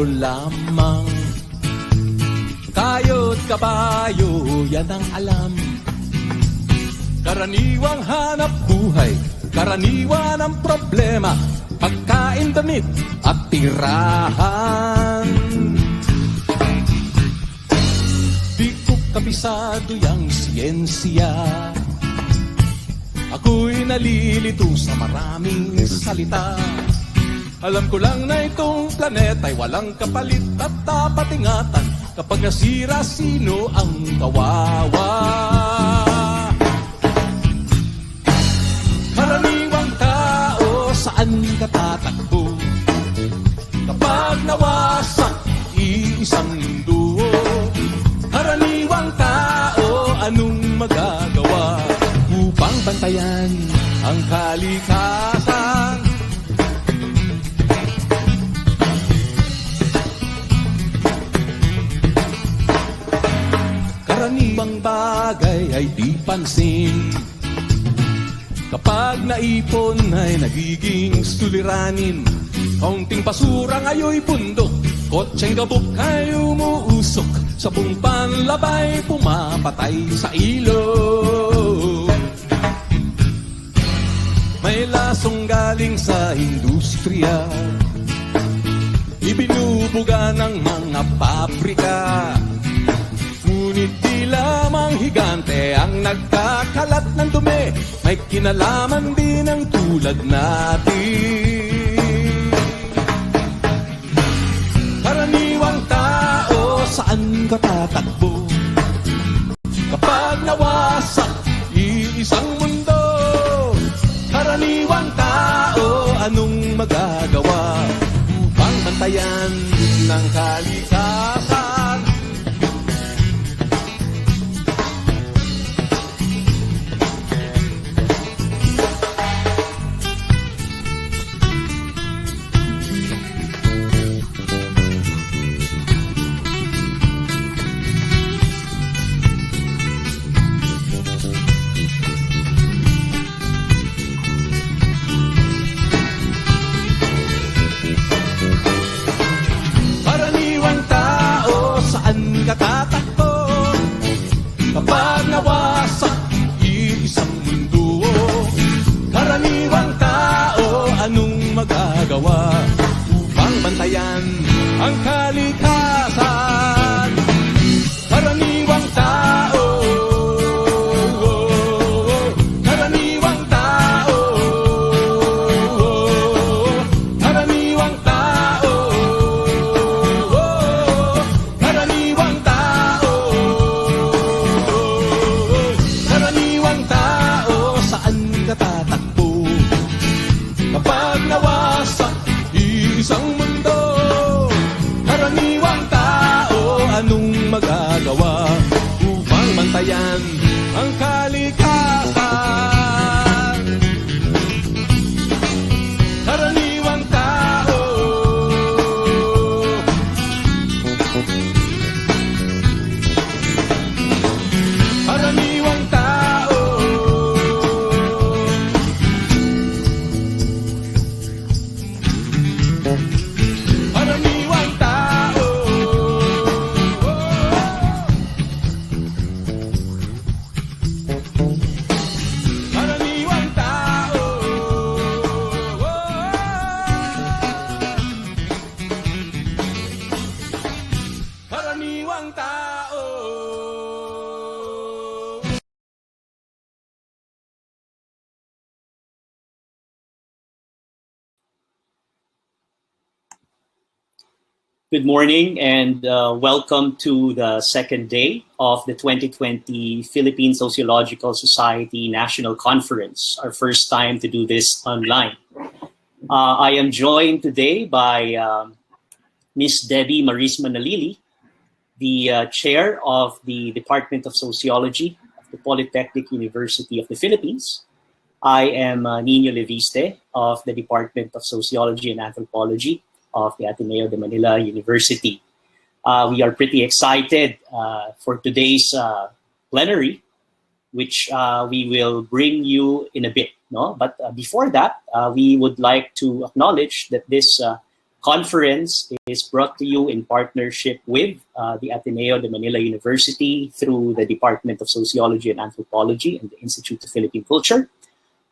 tao lamang. Tayo't kabayo, yan ang alam. Karaniwang hanap buhay, karaniwan ang problema, pagkain, damit at tirahan. Di ko kabisado yang siyensya, ako'y nalilito sa maraming salita. Alam ko lang na itong planeta'y walang kapalit at dapat ingatan. Kapag nasira, sino ang kawawa? Karaniwang tao, saan ka tatakbo? Kapag nawasak iisang mundo, karaniwang tao, anong magagawa upang bantayan ang kalikasan? Karaniwang bagay ay di pansin. Kapag naipon ay nagiging suliranin. Kaunting basura ngayon'y bundok, kotseng gabok ay umuusok. Sa buong panlabay pumapatay sa ilog. May lasong galing sa industriya, ibinubuga ng mga pabrika. Ngunit di lamang higante ang nagkakalat ng dumi, may kinalaman din ang tulad natin. Karaniwang tao, saan ka tatakbo? Kapag nawasak iisang mundo, karaniwang tao, anong magagawa upang bantayan ng kalikasan? Tatakbo kapag nawasak iisang mundo, karaniwang tao, anong magagawa upang bantayan ang kalikasan? Karaniwang tao, karaniwang tao, karaniwang tao, karaniwang tao, karaniwang tao, saan ka tatakbo? Kapag nawasak isang mundo, karaniwang tao, anong magagawa upang bantayan ang kalikasan? Karaniwang tao, karaniwang tao, karaniwang tao, karaniwang tao, karaniwang tao. Good morning and welcome to the second day of the 2020 Philippines Sociological Society National Conference, our first time to do this online. I am joined today by Ms. Debbie Marisma Nalili, the chair of the Department of Sociology of the Polytechnic University of the Philippines. I am Nino Leviste of the Department of Sociology and Anthropology of the Ateneo de Manila University. We are pretty excited for today's plenary, which we will bring you in a bit. No? But before that, we would like to acknowledge that this conference is brought to you in partnership with the Ateneo de Manila University through the Department of Sociology and Anthropology and the Institute of Philippine Culture,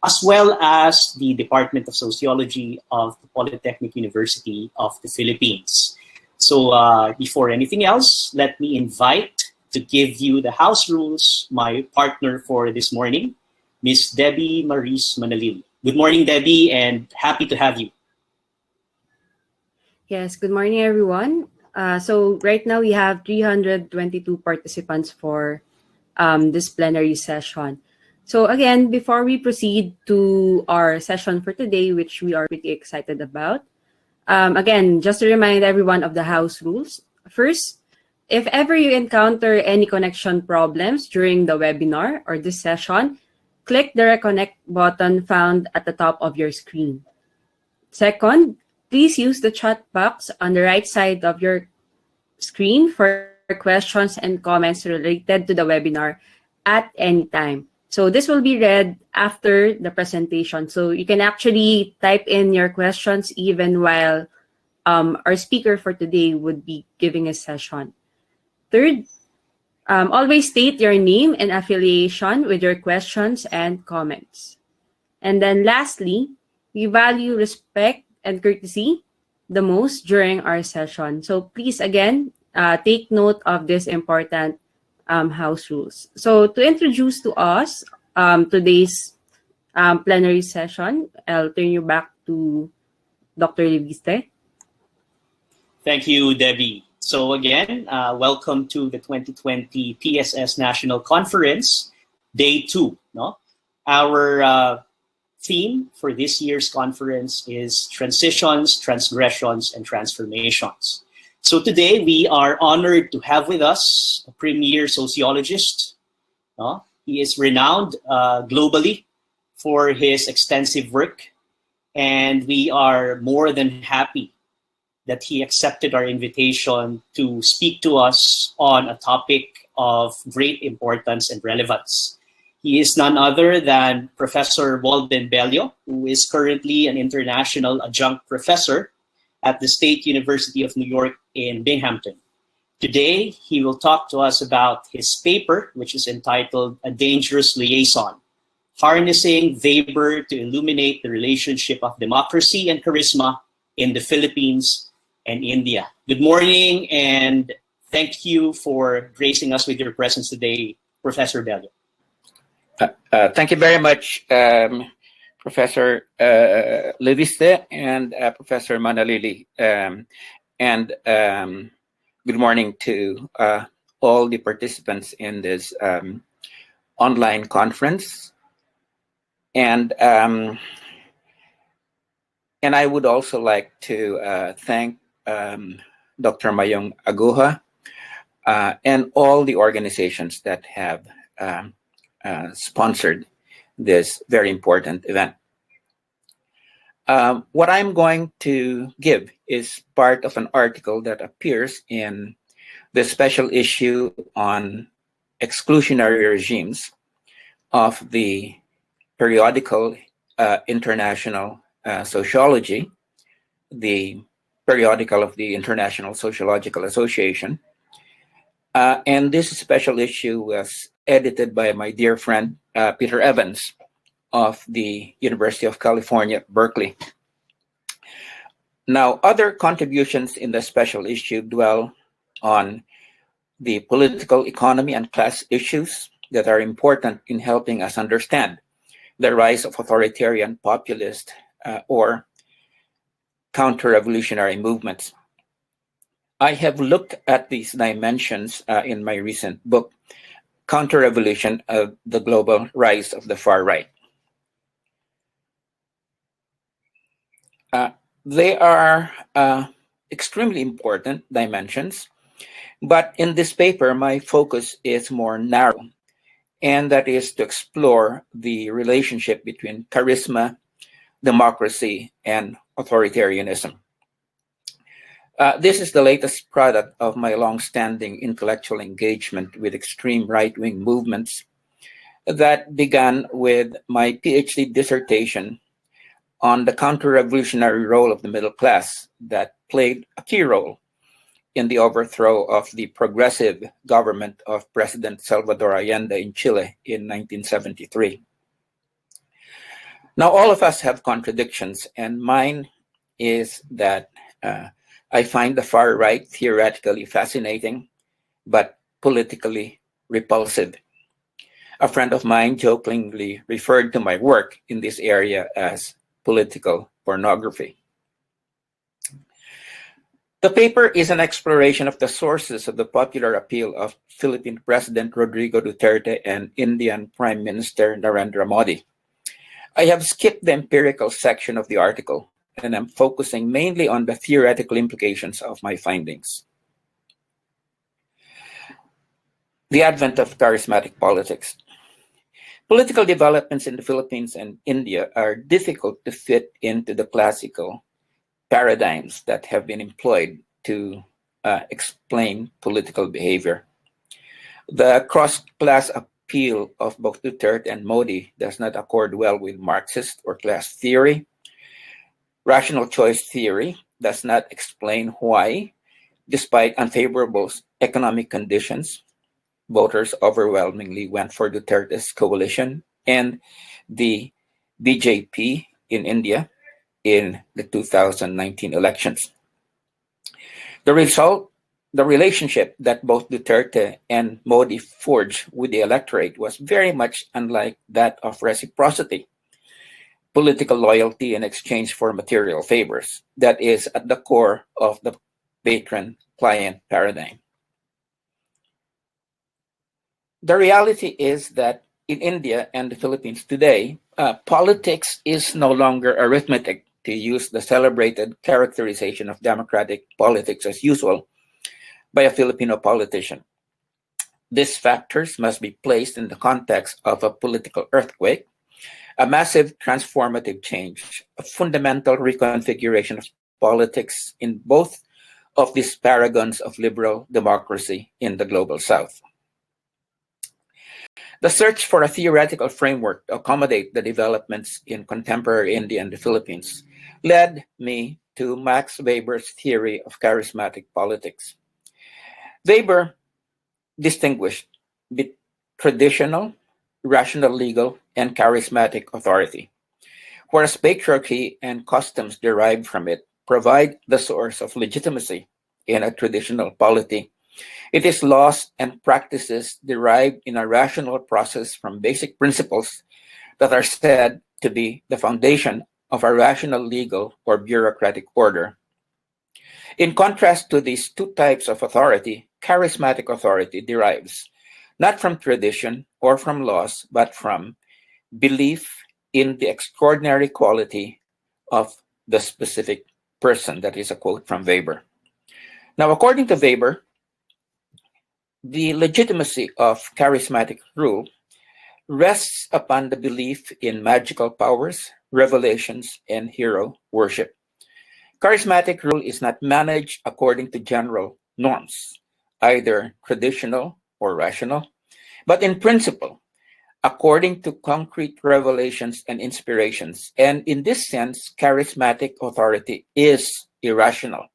as well as the Department of Sociology of the Polytechnic University of the Philippines. So before anything else, let me invite to give you the house rules my partner for this morning, Miss Debbie Maris Manalili. Good morning, Debbie, and happy to have you. Yes, good morning, everyone. So right now we have 322 participants for this plenary session. So again, before we proceed to our session for today, which we are pretty excited about, again, just to remind everyone of the house rules. First, if ever you encounter any connection problems during the webinar or this session, click the Reconnect button found at the top of your screen. Second, please use the chat box on the right side of your screen for questions and comments related to the webinar at any time. So this will be read after the presentation. So you can actually type in your questions even while our speaker for today would be giving a session. Third, always state your name and affiliation with your questions and comments. And then lastly, we value respect and courtesy the most during our session. So please, again, take note of this important house rules. So to introduce to us today's plenary session, I'll turn you back to Dr. Leviste. Thank you, Debbie. So again, welcome to the 2020 PSS National Conference, Day 2. No? Our theme for this year's conference is Transitions, Transgressions, and Transformations. So today we are honored to have with us a premier sociologist. He is renowned globally for his extensive work, and we are more than happy that he accepted our invitation to speak to us on a topic of great importance and relevance. He is none other than Professor Walden Bello, who is currently an international adjunct professor at the State University of New York in Binghamton. Today, he will talk to us about his paper, which is entitled A Dangerous Liaison, Harnessing Weber to Illuminate the Relationship of Democracy and Charisma in the Philippines and India. Good morning, and thank you for gracing us with your presence today, Professor Bello. Thank you very much, Professor Leviste and Professor Manalili. Good morning to all the participants in this online conference. And I would also like to thank Dr. Mayong Aguja and all the organizations that have sponsored this very important event. What I'm going to give is part of an article that appears in the special issue on exclusionary regimes of the periodical International Sociology, the periodical of the International Sociological Association. And this special issue was edited by my dear friend, Peter Evans of the University of California, Berkeley. Now, other contributions in the special issue dwell on the political economy and class issues that are important in helping us understand the rise of authoritarian populist or counter-revolutionary movements. I have looked at these dimensions in my recent book, Counterrevolution, the Global Rise of the Far Right. They are extremely important dimensions, but in this paper, my focus is more narrow, and that is to explore the relationship between charisma, democracy, and authoritarianism. This is the latest product of my long-standing intellectual engagement with extreme right-wing movements that began with my PhD dissertation on the counter-revolutionary role of the middle class that played a key role in the overthrow of the progressive government of President Salvador Allende in Chile in 1973. Now, all of us have contradictions, and mine is that I find the far right theoretically fascinating, but politically repulsive. A friend of mine jokingly referred to my work in this area as political pornography. The paper is an exploration of the sources of the popular appeal of Philippine President Rodrigo Duterte and Indian Prime Minister Narendra Modi. I have skipped the empirical section of the article, and I'm focusing mainly on the theoretical implications of my findings. The advent of charismatic politics. Political developments in the Philippines and India are difficult to fit into the classical paradigms that have been employed to explain political behavior. The cross-class appeal of both Duterte and Modi does not accord well with Marxist or class theory. Rational choice theory does not explain why, despite unfavorable economic conditions, voters overwhelmingly went for Duterte's coalition and the BJP in India in the 2019 elections. The result, the relationship that both Duterte and Modi forged with the electorate was very much unlike that of reciprocity, political loyalty in exchange for material favors, that is at the core of the patron-client paradigm. The reality is that in India and the Philippines today, politics is no longer arithmetic, to use the celebrated characterization of democratic politics as usual by a Filipino politician. These factors must be placed in the context of a political earthquake, a massive transformative change, a fundamental reconfiguration of politics in both of these paragons of liberal democracy in the global South. The search for a theoretical framework to accommodate the developments in contemporary India and the Philippines led me to Max Weber's theory of charismatic politics. Weber distinguished between traditional, rational legal, and charismatic authority, whereas patriarchy and customs derived from it provide the source of legitimacy in a traditional polity. It is laws and practices derived in a rational process from basic principles that are said to be the foundation of a rational legal or bureaucratic order. In contrast to these two types of authority, charismatic authority derives not from tradition or from laws, but from belief in the extraordinary quality of the specific person. That is a quote from Weber. Now, according to Weber, the legitimacy of charismatic rule rests upon the belief in magical powers, revelations, and hero worship. Charismatic rule is not managed according to general norms, either traditional or rational, but in principle, according to concrete revelations and inspirations. And in this sense, charismatic authority is irrational.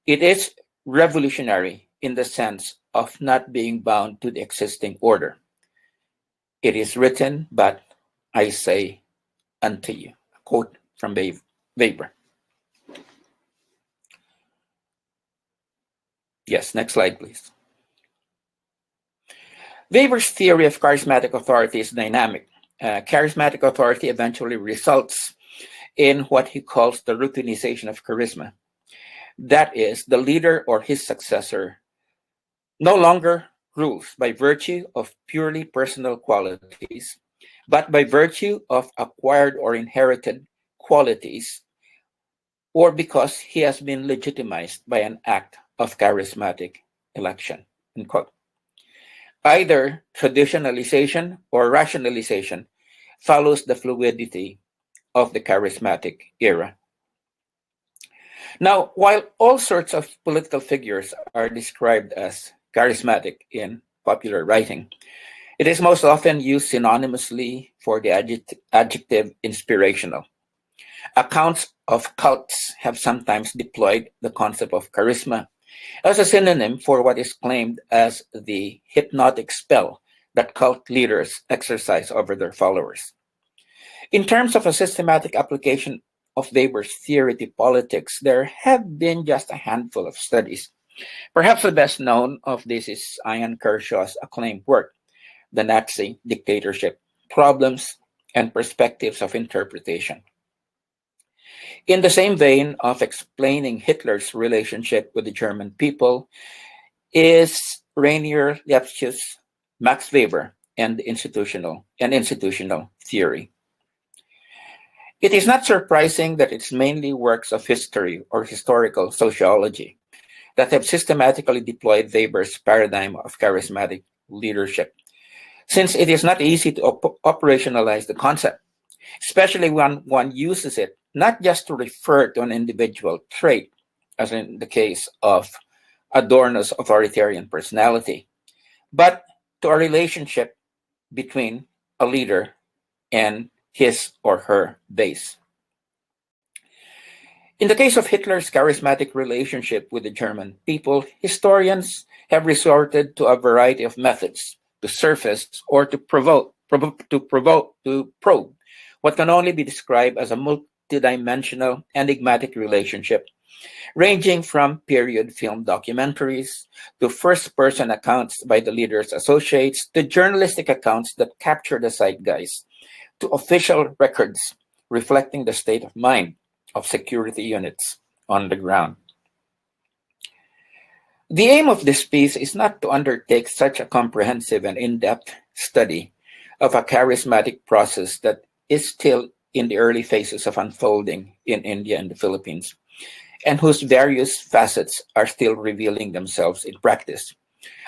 It is revolutionary in the sense of not being bound to the existing order. It is written, but I say unto you. A quote from Weber. Yes, next slide, please. Weber's theory of charismatic authority is dynamic. Charismatic authority eventually results in what he calls the routinization of charisma. That is, the leader or his successor no longer rules by virtue of purely personal qualities, but by virtue of acquired or inherited qualities, or because he has been legitimized by an act of charismatic election. Unquote. Either traditionalization or rationalization follows the fluidity of the charismatic era. Now, while all sorts of political figures are described as charismatic in popular writing, it is most often used synonymously for the adjective inspirational. Accounts of cults have sometimes deployed the concept of charisma as a synonym for what is claimed as the hypnotic spell that cult leaders exercise over their followers. In terms of a systematic application of Weber's theory to politics, there have been just a handful of studies. Perhaps the best known of this is Ian Kershaw's acclaimed work, The Nazi Dictatorship: Problems and Perspectives of Interpretation. In the same vein of explaining Hitler's relationship with the German people is Rainier Lepsius, Max Weber, and institutional theory. It is not surprising that it's mainly works of history or historical sociology that have systematically deployed Weber's paradigm of charismatic leadership, since it is not easy to operationalize the concept, especially when one uses it not just to refer to an individual trait, as in the case of Adorno's authoritarian personality, but to a relationship between a leader and his or her base. In the case of Hitler's charismatic relationship with the German people, historians have resorted to a variety of methods to surface or to probe what can only be described as a multidimensional, enigmatic relationship, ranging from period film documentaries to first-person accounts by the leader's associates to journalistic accounts that capture the zeitgeist, to official records reflecting the state of mind of security units on the ground. The aim of this piece is not to undertake such a comprehensive and in-depth study of a charismatic process that is still in the early phases of unfolding in India and the Philippines, and whose various facets are still revealing themselves in practice.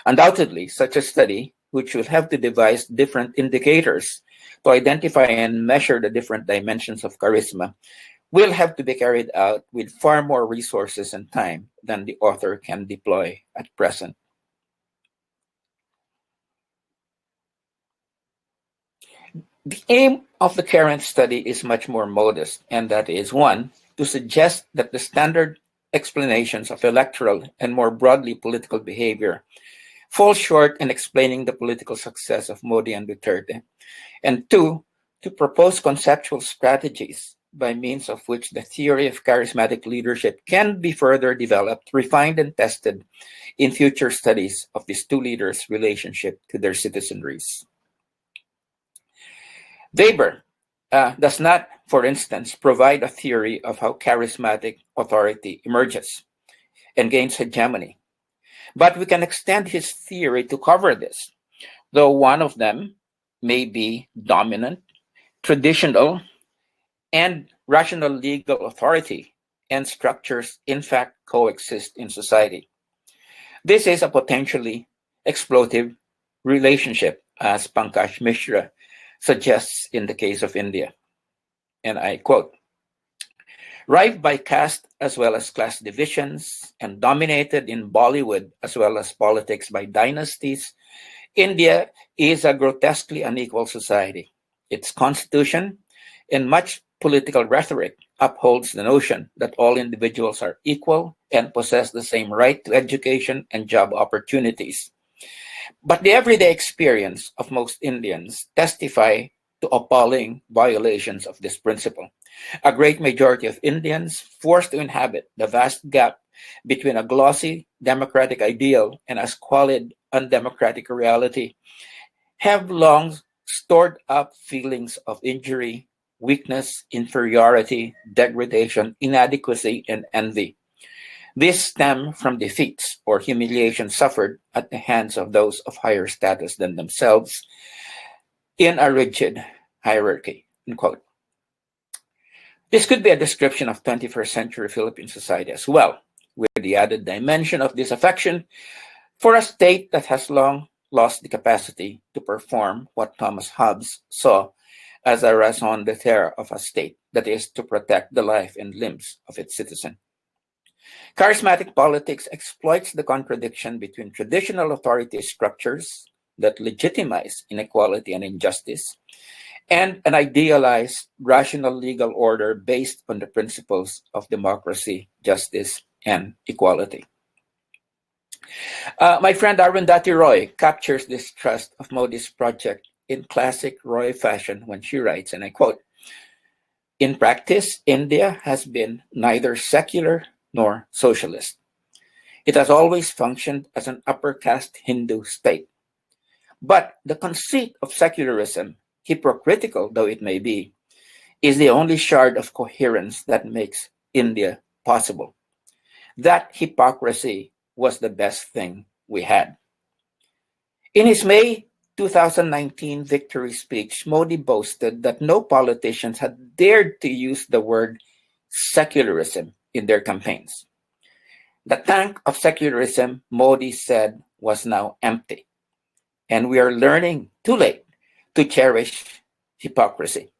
Undoubtedly, such a study, which will have to devise different indicators to identify and measure the different dimensions of charisma, will have to be carried out with far more resources and time than the author can deploy at present. The aim of the current study is much more modest, and that is, one, to suggest that the standard explanations of electoral and more broadly political behavior fall short in explaining the political success of Modi and Duterte, and two, to propose conceptual strategies by means of which the theory of charismatic leadership can be further developed, refined, and tested in future studies of these two leaders' relationship to their citizenries. Weber does not, for instance, provide a theory of how charismatic authority emerges and gains hegemony. But we can extend his theory to cover this, though one of them may be dominant, traditional, and rational legal authority, and structures in fact coexist in society. This is a potentially exploitive relationship, as Pankaj Mishra suggests in the case of India. And I quote, "Rife by caste as well as class divisions and dominated in Bollywood as well as politics by dynasties, India is a grotesquely unequal society. Its constitution and much political rhetoric upholds the notion that all individuals are equal and possess the same right to education and job opportunities. But the everyday experience of most Indians testify to appalling violations of this principle. A great majority of Indians, forced to inhabit the vast gap between a glossy democratic ideal and a squalid undemocratic reality, have long stored up feelings of injury, weakness, inferiority, degradation, inadequacy, and envy. This stem from defeats or humiliation suffered at the hands of those of higher status than themselves in a rigid hierarchy." Unquote. This could be a description of 21st century Philippine society as well, with the added dimension of disaffection for a state that has long lost the capacity to perform what Thomas Hobbes saw as a raison d'etre of a state, that is, to protect the life and limbs of its citizen. Charismatic politics exploits the contradiction between traditional authority structures that legitimize inequality and injustice and an idealized rational legal order based on the principles of democracy, justice, and equality. My friend Arundhati Roy captures this thrust of Modi's project in classic Roy fashion when she writes, and I quote, "In practice, India has been neither secular nor socialist. It has always functioned as an upper caste Hindu state. But the conceit of secularism, hypocritical though it may be, is the only shard of coherence that makes India possible. That hypocrisy was the best thing we had." In his May 2019 victory speech, Modi boasted that no politicians had dared to use the word secularism in their campaigns. The tank of secularism, Modi said, was now empty. And we are learning too late to cherish hypocrisy,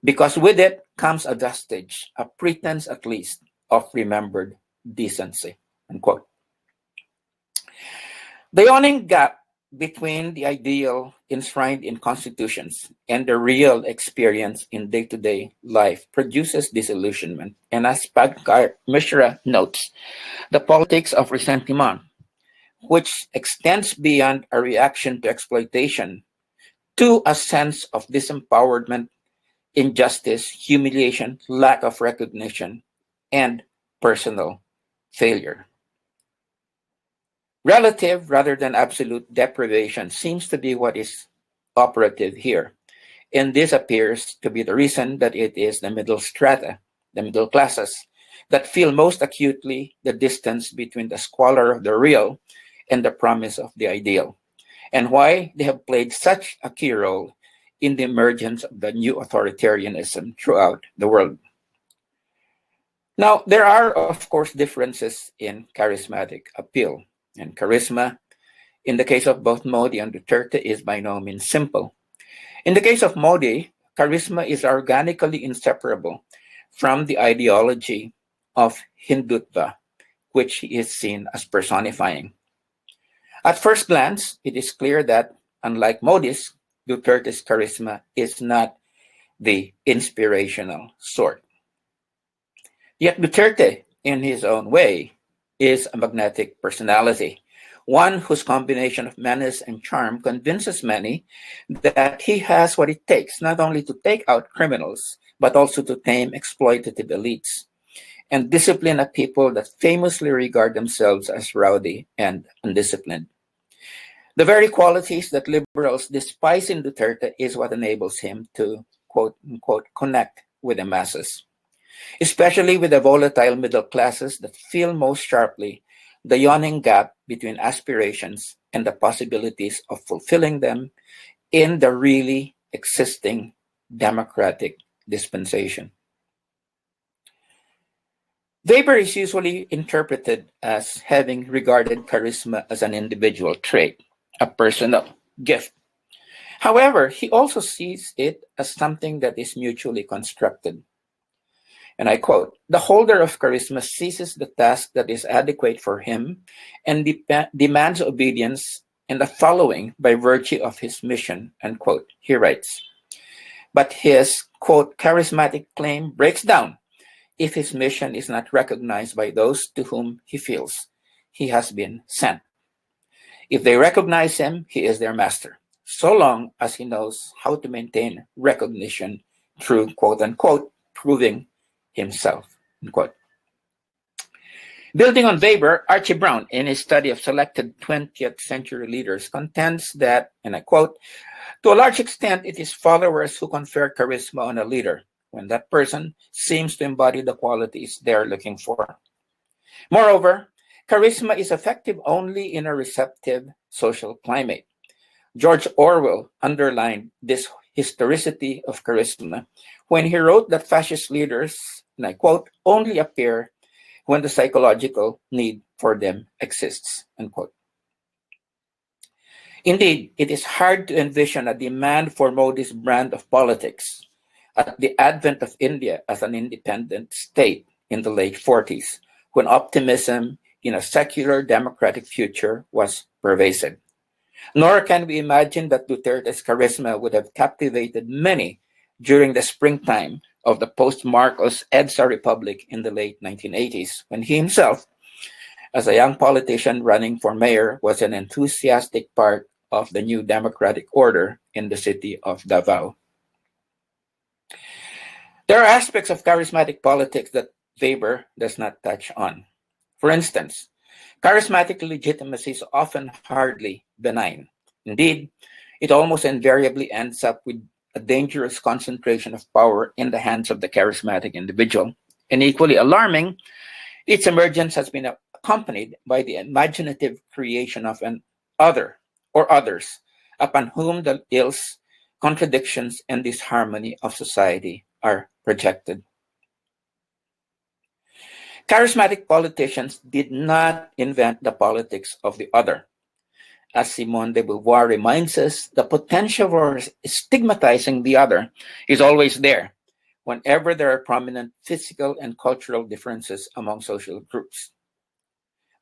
because with it comes a vestige, a pretense at least, of remembered decency. Unquote. The yawning gap between the ideal enshrined in constitutions and the real experience in day-to-day life produces disillusionment. And as Padkar Mishra notes, the politics of ressentiment, which extends beyond a reaction to exploitation to a sense of disempowerment, injustice, humiliation, lack of recognition, and personal failure. Relative rather than absolute deprivation seems to be what is operative here. And this appears to be the reason that it is the middle strata, the middle classes, that feel most acutely the distance between the squalor of the real and the promise of the ideal, and why they have played such a key role in the emergence of the new authoritarianism throughout the world. Now, there are, of course, differences in charismatic appeal. And charisma, in the case of both Modi and Duterte, is by no means simple. In the case of Modi, charisma is organically inseparable from the ideology of Hindutva, which he is seen as personifying. At first glance, it is clear that, unlike Modi's, Duterte's charisma is not the inspirational sort. Yet Duterte, in his own way, is a magnetic personality, one whose combination of menace and charm convinces many that he has what it takes not only to take out criminals, but also to tame exploitative elites and discipline a people that famously regard themselves as rowdy and undisciplined. The very qualities that liberals despise in Duterte is what enables him to, quote unquote, connect with the masses, especially with the volatile middle classes that feel most sharply the yawning gap between aspirations and the possibilities of fulfilling them in the really existing democratic dispensation. Weber is usually interpreted as having regarded charisma as an individual trait, a personal gift. However, he also sees it as something that is mutually constructed. And I quote, "The holder of charisma seizes the task that is adequate for him and demands obedience and a following by virtue of his mission," unquote. He writes, but his, quote, charismatic claim breaks down if his mission is not recognized by those to whom he feels he has been sent. If they recognize him, he is their master, so long as he knows how to maintain recognition through, quote unquote, proving himself, unquote. Building on Weber, Archie Brown, in his study of selected 20th century leaders, contends that, and I quote, "To a large extent, it is followers who confer charisma on a leader when that person seems to embody the qualities they are looking for. Moreover, charisma is effective only in a receptive social climate. George Orwell underlined this historicity of charisma when he wrote that fascist leaders, and I quote, only appear when the psychological need for them exists," unquote. Indeed, it is hard to envision a demand for Modi's brand of politics at the advent of India as an independent state in the late 40s, when optimism in a secular democratic future was pervasive. Nor can we imagine that Duterte's charisma would have captivated many during the springtime of the post-Marcos EDSA Republic in the late 1980s, when he himself, as a young politician running for mayor, was an enthusiastic part of the new democratic order in the city of Davao. There are aspects of charismatic politics that Weber does not touch on. For instance, charismatic legitimacy is often hardly benign. Indeed, it almost invariably ends up with a dangerous concentration of power in the hands of the charismatic individual. And equally alarming, its emergence has been accompanied by the imaginative creation of an other or others upon whom the ills, contradictions, and disharmony of society are projected. Charismatic politicians did not invent the politics of the other. As Simone de Beauvoir reminds us, the potential for stigmatizing the other is always there whenever there are prominent physical and cultural differences among social groups.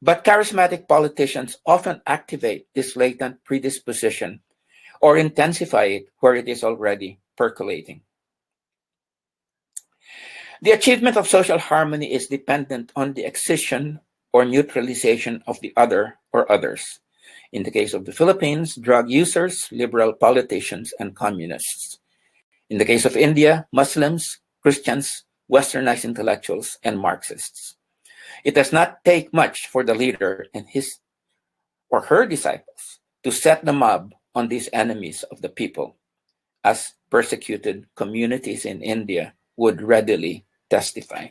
But charismatic politicians often activate this latent predisposition or intensify it where it is already percolating. The achievement of social harmony is dependent on the excision or neutralization of the other or others. In the case of the Philippines, drug users, liberal politicians, and communists. In the case of India, Muslims, Christians, Westernized intellectuals, and Marxists. It does not take much for the leader and his or her disciples to set the mob on these enemies of the people, as persecuted communities in India would readily testify.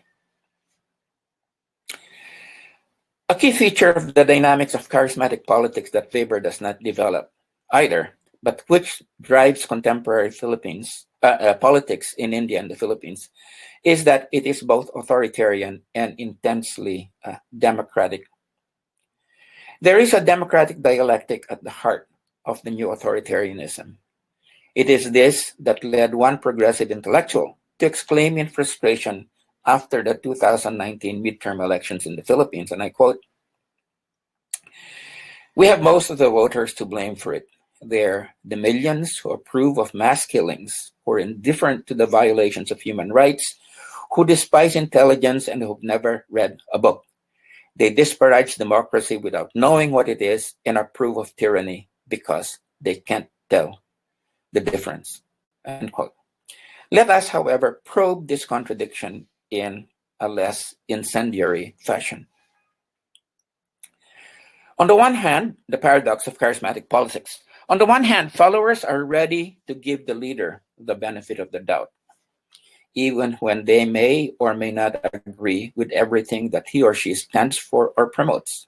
A key feature of the dynamics of charismatic politics that Weber does not develop either, but which drives contemporary Philippines politics in India and the Philippines, is that it is both authoritarian and intensely democratic. There is a democratic dialectic at the heart of the new authoritarianism. It is this that led one progressive intellectual to exclaim in frustration after the 2019 midterm elections in the Philippines, and I quote, "We have most of the voters to blame for it. They're the millions who approve of mass killings, who are indifferent to the violations of human rights, who despise intelligence and who've never read a book. They disparage democracy without knowing what it is and approve of tyranny because they can't tell the difference." End quote. Let us, however, probe this contradiction in a less incendiary fashion. On the one hand, the paradox of charismatic politics. On the one hand, followers are ready to give the leader the benefit of the doubt, even when they may or may not agree with everything that he or she stands for or promotes.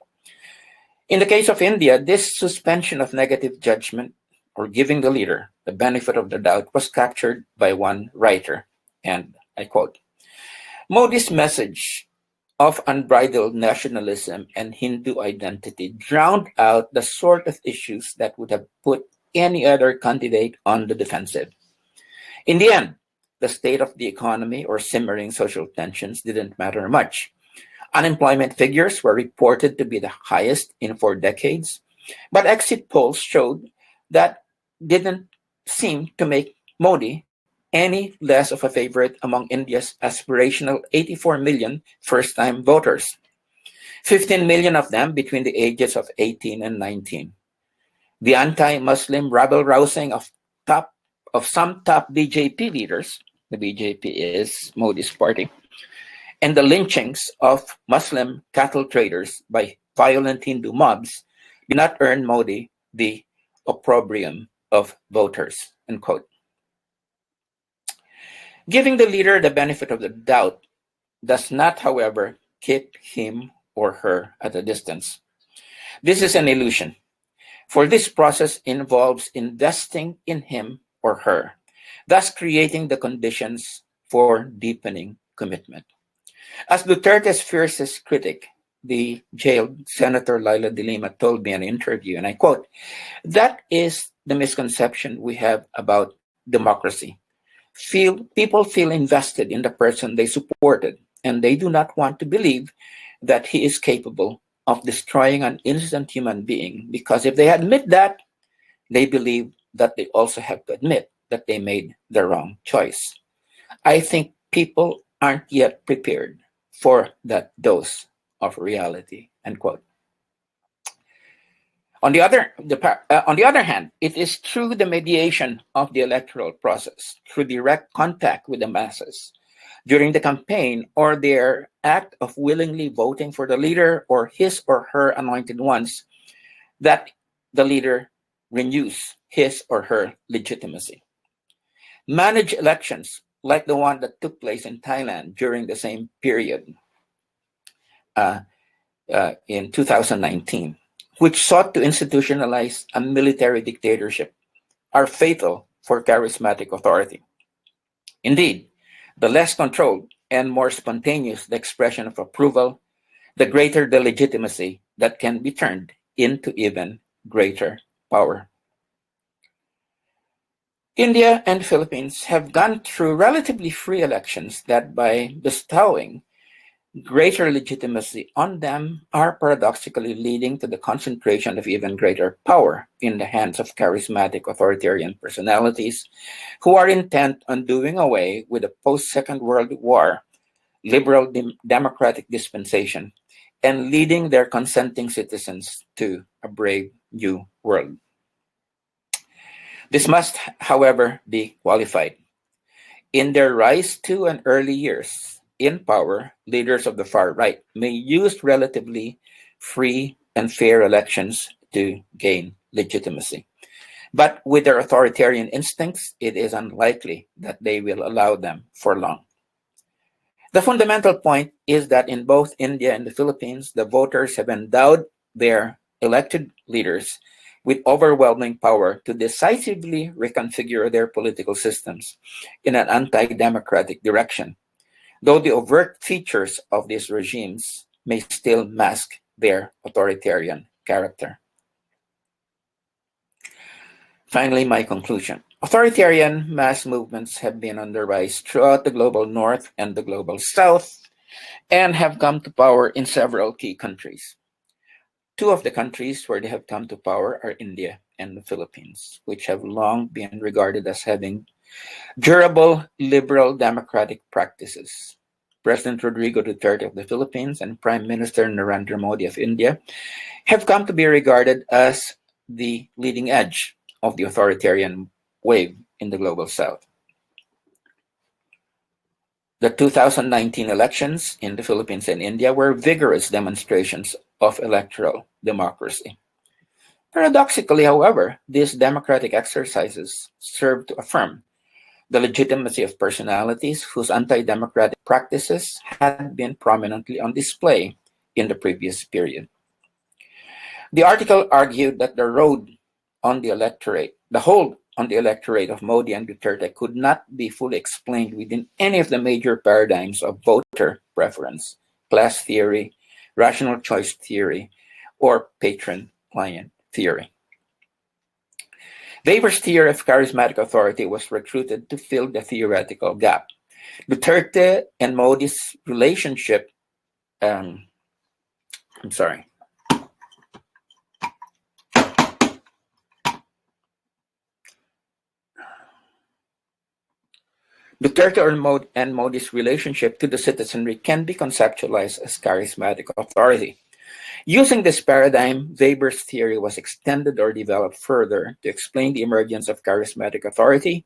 In the case of India, this suspension of negative judgment or giving the leader the benefit of the doubt was captured by one writer, and I quote, "Modi's message of unbridled nationalism and Hindu identity drowned out the sort of issues that would have put any other candidate on the defensive. In the end, the state of the economy or simmering social tensions didn't matter much. Unemployment figures were reported to be the highest in 4 decades, but exit polls showed that didn't seem to make Modi any less of a favorite among India's aspirational 84 million first-time voters, 15 million of them between the ages of 18 and 19. The anti-Muslim rabble-rousing of some top BJP leaders, the BJP is Modi's party, and the lynchings of Muslim cattle traders by violent Hindu mobs did not earn Modi the opprobrium of voters," end quote. Giving the leader the benefit of the doubt does not, however, keep him or her at a distance. This is an illusion, for this process involves investing in him or her, thus creating the conditions for deepening commitment. As Duterte's fiercest critic, the jailed Senator Laila de Lima, told me in an interview, and I quote, "That is the misconception we have about democracy. People feel invested in the person they supported, and they do not want to believe that he is capable of destroying an innocent human being, because if they admit that, they believe that they also have to admit that they made the wrong choice. I think people aren't yet prepared for that dose of reality, end quote. On the other hand, it is through the mediation of the electoral process, through direct contact with the masses, during the campaign, or their act of willingly voting for the leader or his or her anointed ones, that the leader renews his or her legitimacy. Managed elections, like the one that took place in Thailand during the same period in 2019, which sought to institutionalize a military dictatorship, are fatal for charismatic authority. Indeed, the less controlled and more spontaneous the expression of approval, the greater the legitimacy that can be turned into even greater power. India and Philippines have gone through relatively free elections that, by bestowing greater legitimacy on them, are paradoxically leading to the concentration of even greater power in the hands of charismatic authoritarian personalities who are intent on doing away with the post-Second World War liberal democratic dispensation and leading their consenting citizens to a brave new world. This must, however, be qualified. In their rise to and early years in power, leaders of the far right may use relatively free and fair elections to gain legitimacy. But with their authoritarian instincts, it is unlikely that they will allow them for long. The fundamental point is that in both India and the Philippines, the voters have endowed their elected leaders with overwhelming power to decisively reconfigure their political systems in an anti-democratic direction, though the overt features of these regimes may still mask their authoritarian character. Finally, my conclusion. Authoritarian mass movements have been on the rise throughout the global north and the global south and have come to power in several key countries. Two of the countries where they have come to power are India and the Philippines, which have long been regarded as having durable liberal democratic practices. President Rodrigo Duterte of the Philippines and Prime Minister Narendra Modi of India have come to be regarded as the leading edge of the authoritarian wave in the global south. The 2019 elections in the Philippines and India were vigorous demonstrations of electoral democracy. Paradoxically, however, these democratic exercises served to affirm the legitimacy of personalities whose anti-democratic practices had been prominently on display in the previous period. The article argued that the hold on the electorate of Modi and Duterte could not be fully explained within any of the major paradigms of voter preference, class theory, rational choice theory, or patron-client theory. Weber's theory of charismatic authority was recruited to fill the theoretical gap. Duterte and Modi's relationship, Duterte and Modi's relationship to the citizenry can be conceptualized as charismatic authority. Using this paradigm, Weber's theory was extended or developed further to explain the emergence of charismatic authority,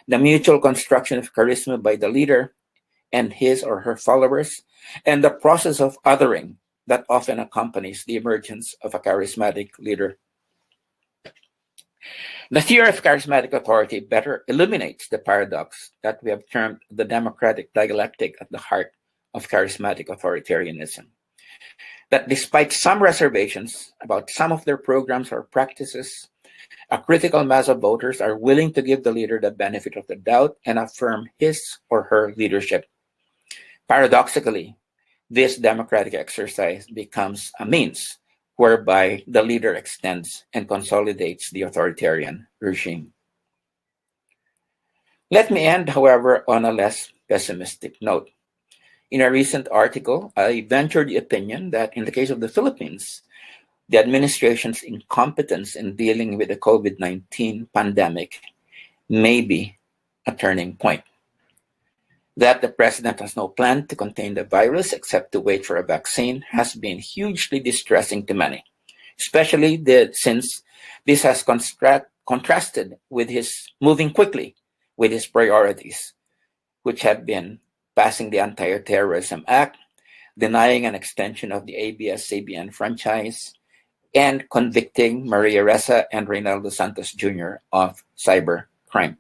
the mutual construction of charisma by the leader and his or her followers, and the process of othering that often accompanies the emergence of a charismatic leader. The theory of charismatic authority better illuminates the paradox that we have termed the democratic dialectic at the heart of charismatic authoritarianism. That despite some reservations about some of their programs or practices, a critical mass of voters are willing to give the leader the benefit of the doubt and affirm his or her leadership. Paradoxically, this democratic exercise becomes a means whereby the leader extends and consolidates the authoritarian regime. Let me end, however, on a less pessimistic note. In a recent article, I ventured the opinion that in the case of the Philippines, the administration's incompetence in dealing with the COVID-19 pandemic may be a turning point. That the president has no plan to contain the virus except to wait for a vaccine has been hugely distressing to many, especially since this has contrasted with his moving quickly with his priorities, which have been passing the Anti-Terrorism Act, denying an extension of the ABS-CBN franchise, and convicting Maria Ressa and Reynaldo Santos Jr. of cybercrime.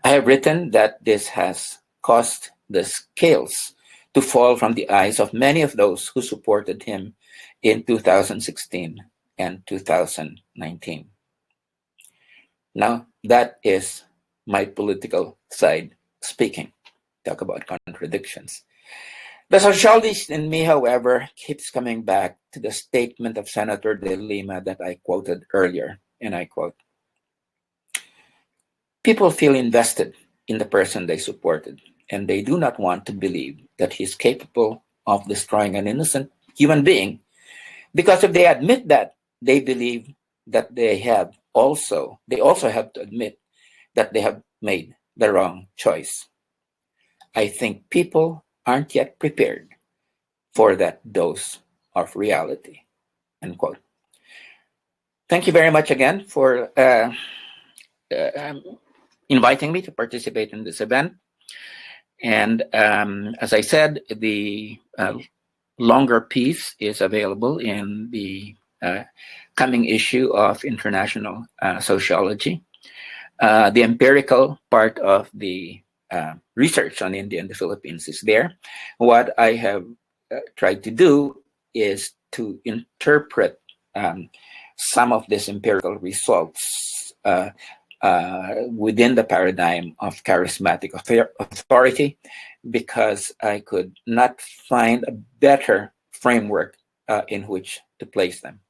I have written that this has caused the scales to fall from the eyes of many of those who supported him in 2016 and 2019. Now, that is my political side speaking. Talk about contradictions. The sociologist in me, however, keeps coming back to the statement of Senator De Lima that I quoted earlier, and I quote, "People feel invested in the person they supported, and they do not want to believe that he's capable of destroying an innocent human being, because if they admit that, they believe that they also have to admit that they have made the wrong choice. I think people aren't yet prepared for that dose of reality." End quote. Thank you very much again for inviting me to participate in this event. And as I said, the longer piece is available in the coming issue of International Sociology. The empirical part of the research on India and the Philippines is there. What I have tried to do is to interpret some of these empirical results within the paradigm of charismatic authority, because I could not find a better framework in which to place them.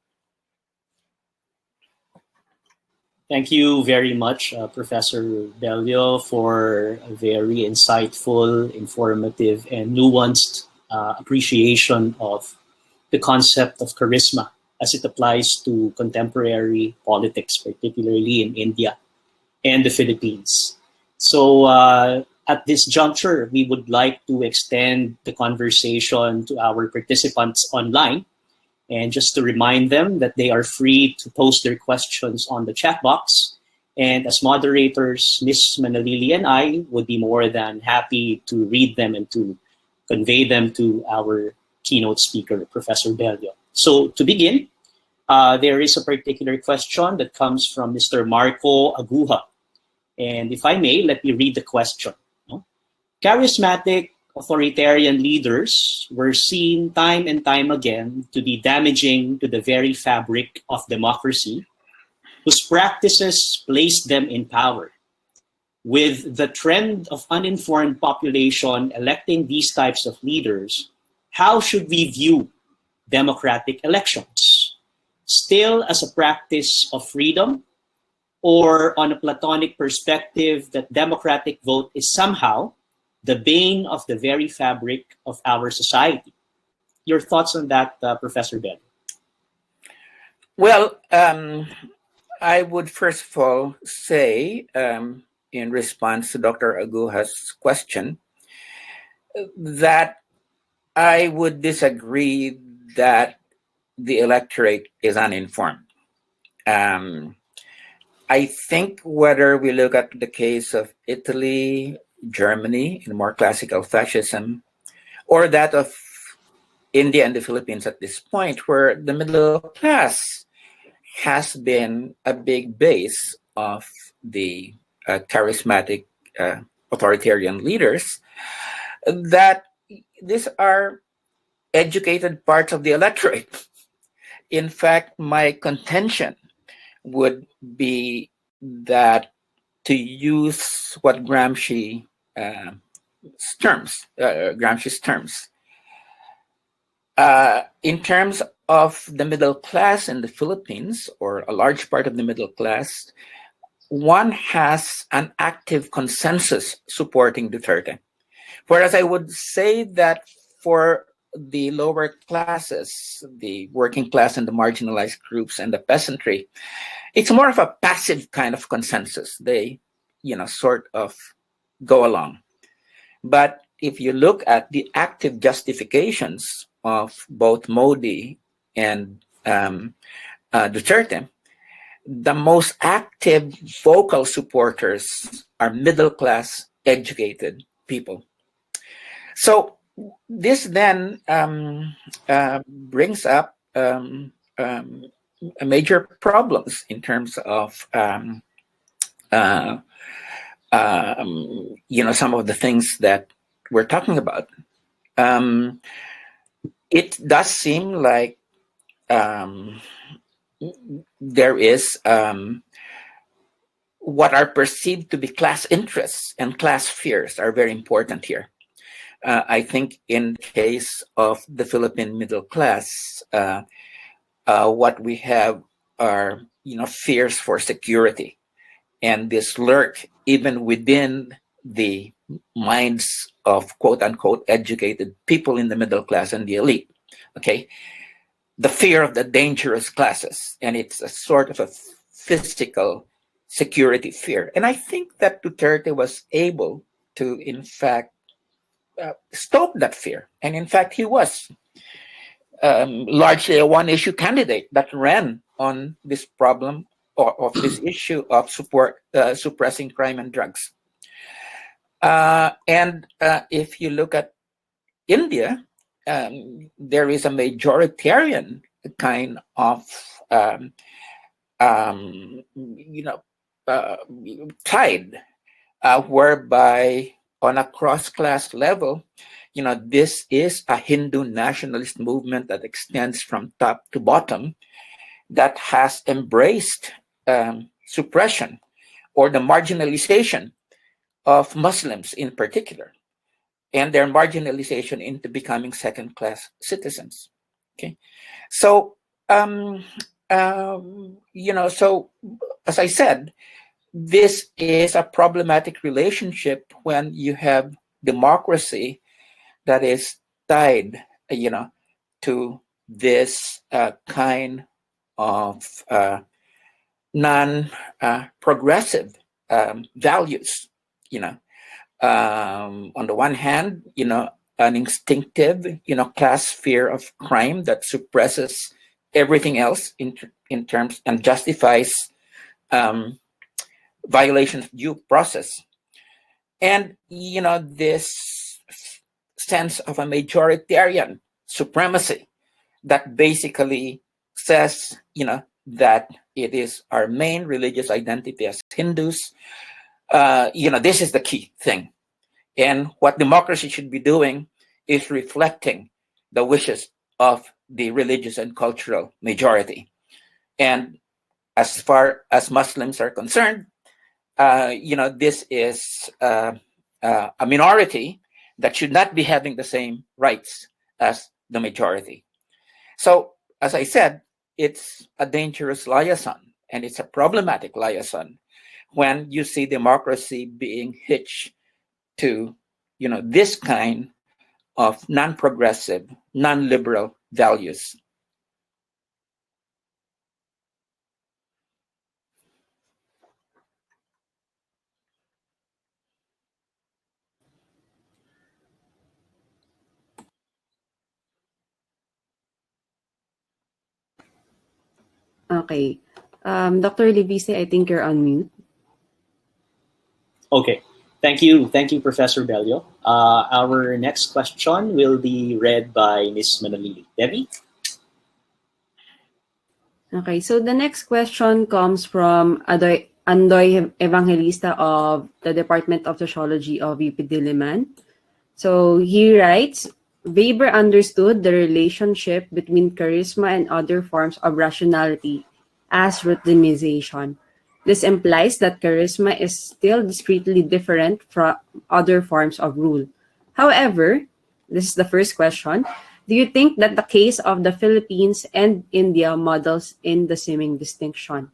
Thank you very much, Professor Bello, for a very insightful, informative, and nuanced appreciation of the concept of charisma as it applies to contemporary politics, particularly in India and the Philippines. So at this juncture, we would like to extend the conversation to our participants online. And just to remind them that they are free to post their questions on the chat box. And as moderators, Ms. Manalili and I would be more than happy to read them and to convey them to our keynote speaker, Professor Bello. So to begin, there is a particular question that comes from Mr. Marco Aguja. And if I may, let me read the question. Charismatic authoritarian leaders were seen time and time again to be damaging to the very fabric of democracy, whose practices placed them in power. With the trend of uninformed population electing these types of leaders, how should we view democratic elections? Still as a practice of freedom, or on a Platonic perspective that democratic vote is somehow the bane of the very fabric of our society? Your thoughts on that, Professor Bello? Well, I would first of all say, in response to Dr. Aguja's question, that I would disagree that the electorate is uninformed. I think whether we look at the case of Italy, Germany in more classical fascism, or that of India and the Philippines at this point, where the middle class has been a big base of the charismatic authoritarian leaders, that these are educated parts of the electorate. In fact, my contention would be that, to use what Gramsci's terms, in terms of the middle class in the Philippines, or a large part of the middle class, one has an active consensus supporting Duterte. Whereas I would say that for the lower classes, the working class and the marginalized groups and the peasantry, it's more of a passive kind of consensus. They, sort of go along. But if you look at the active justifications of both Modi and Duterte, the most active vocal supporters are middle-class, educated people. So this then brings up major problems in terms of some of the things that we're talking about. It does seem like there is what are perceived to be class interests and class fears are very important here. I think in the case of the Philippine middle class, what we have are, fears for security. And this lurk even within the minds of quote unquote educated people in the middle class and the elite. Okay. The fear of the dangerous classes. And it's a sort of a physical security fear. And I think that Duterte was able to, in fact, stop that fear. And in fact, he was largely a one-issue candidate that ran on this problem of this issue of suppressing crime and drugs. And if you look at India, there is a majoritarian kind of tide whereby on a cross-class level, this is a Hindu nationalist movement that extends from top to bottom that has embraced suppression or the marginalization of Muslims in particular, and their marginalization into becoming second-class citizens. Okay, so so as I said, this is a problematic relationship when you have democracy that is tied, to this kind of non-progressive values. On the one hand, an instinctive, class fear of crime that suppresses everything else in terms and justifies violations of due process. And, this sense of a majoritarian supremacy that basically says, that it is our main religious identity as Hindus. This is the key thing. And what democracy should be doing is reflecting the wishes of the religious and cultural majority. And as far as Muslims are concerned, this is a minority that should not be having the same rights as the majority. So, as I said, it's a dangerous liaison, and it's a problematic liaison when you see democracy being hitched to, this kind of non-progressive, non-liberal values. Okay. Dr. Livise, I think you're on mute. Okay. Thank you, Professor Bello. Our next question will be read by Ms. Manalili. Debbie? Okay, so the next question comes from Andoy Evangelista of the Department of Sociology of UP Diliman. So he writes, Weber understood the relationship between charisma and other forms of rationality as routinization. This implies that charisma is still discretely different from other forms of rule. However, this is the first question, do you think that the case of the Philippines and India models in the seeming distinction?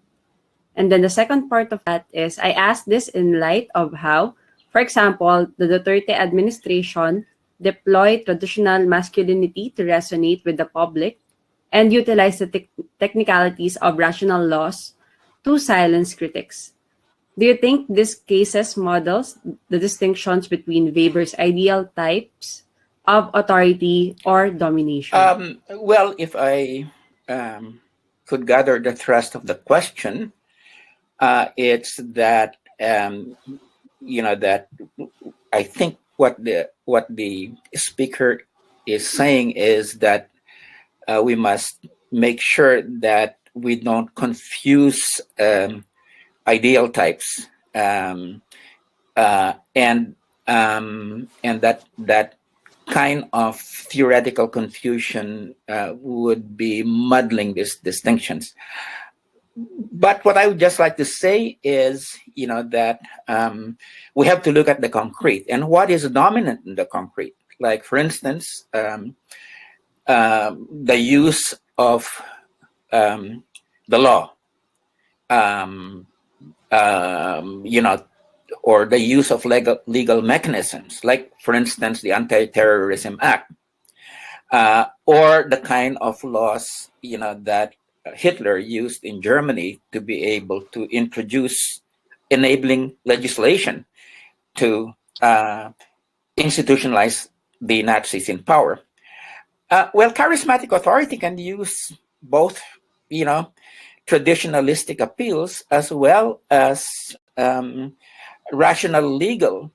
And then the second part of that is, I ask this in light of how, for example, the Duterte administration deploy traditional masculinity to resonate with the public, and utilize the technicalities of rational laws to silence critics. Do you think this cases models the distinctions between Weber's ideal types of authority or domination? Well, if I could gather the thrust of the question, it's that that I think what the speaker is saying is that we must make sure that we don't confuse ideal types, and that kind of theoretical confusion would be muddling these distinctions. But what I would just like to say is, that we have to look at the concrete and what is dominant in the concrete. Like, for instance, the use of the law, or the use of legal mechanisms, like, for instance, the Anti-Terrorism Act, or the kind of laws, that Hitler used in Germany to be able to introduce enabling legislation to institutionalize the Nazis in power. Well, charismatic authority can use both, traditionalistic appeals as well as rational legal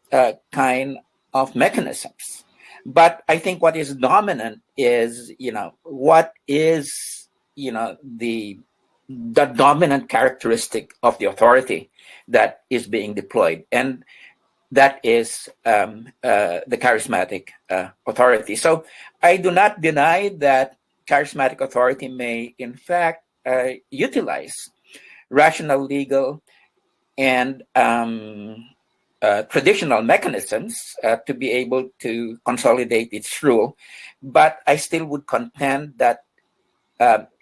kind of mechanisms. But I think what is dominant is, what is, the dominant characteristic of the authority that is being deployed. And that is the charismatic authority. So I do not deny that charismatic authority may, in fact, utilize rational, legal, and traditional mechanisms to be able to consolidate its rule. But I still would contend that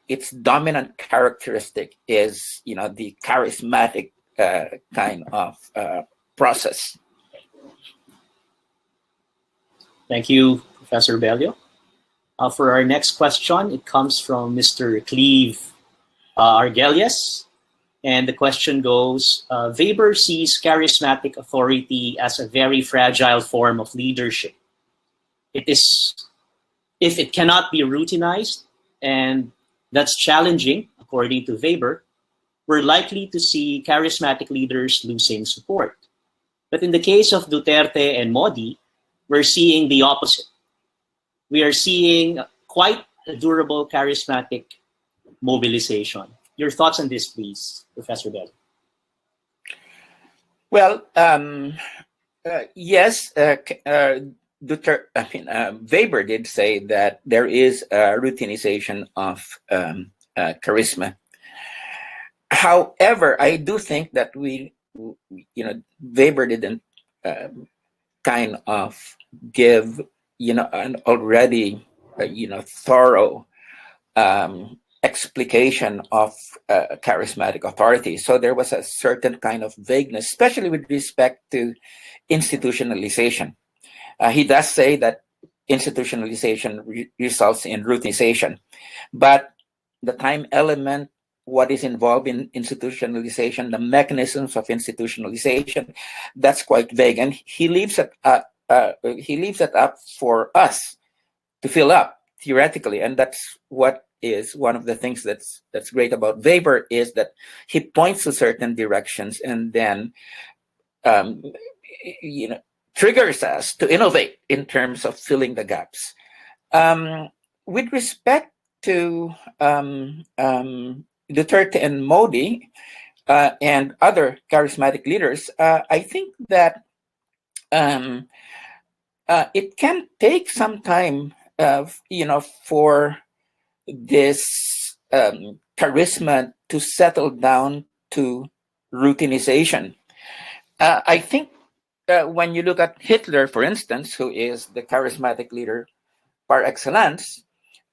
its dominant characteristic is, the charismatic kind of process. Thank you, Professor Bello. For our next question, it comes from Mr. Cleve Argelius. And the question goes, Weber sees charismatic authority as a very fragile form of leadership. If it cannot be routinized, and that's challenging, according to Weber, we're likely to see charismatic leaders losing support. But in the case of Duterte and Modi, we're seeing the opposite. We are seeing quite a durable charismatic mobilization. Your thoughts on this, please, Professor Bello. Well, yes, Weber did say that there is a routinization of charisma. However, I do think that Weber didn't kind of give, an already, thorough explication of charismatic authority. So there was a certain kind of vagueness, especially with respect to institutionalization. He does say that institutionalization results in routinization, but the time element, what is involved in institutionalization, the mechanisms of institutionalization, that's quite vague, and he leaves it up for us to fill up theoretically, and that's what is one of the things that's great about Weber, is that he points to certain directions and then triggers us to innovate in terms of filling the gaps. With respect to Duterte and Modi and other charismatic leaders, I think that it can take some time, for this charisma to settle down to routinization. I think when you look at Hitler, for instance, who is the charismatic leader par excellence,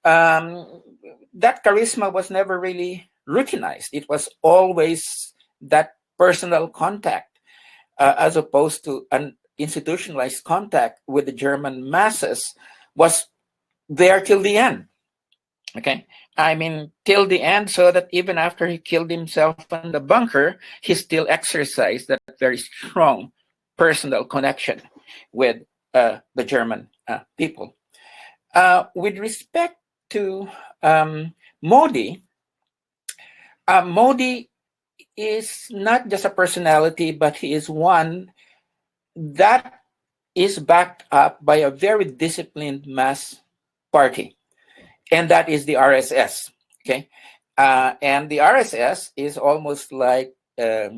that charisma was never really routinized. It was always that personal contact, as opposed to institutionalized contact with the German masses was there till the end. Okay, I mean, till the end, so that even after he killed himself in the bunker, he still exercised that very strong personal connection with the German people. With respect to Modi, Modi is not just a personality, but he is one that is backed up by a very disciplined mass party, and that is the RSS. Okay, and the RSS is almost like I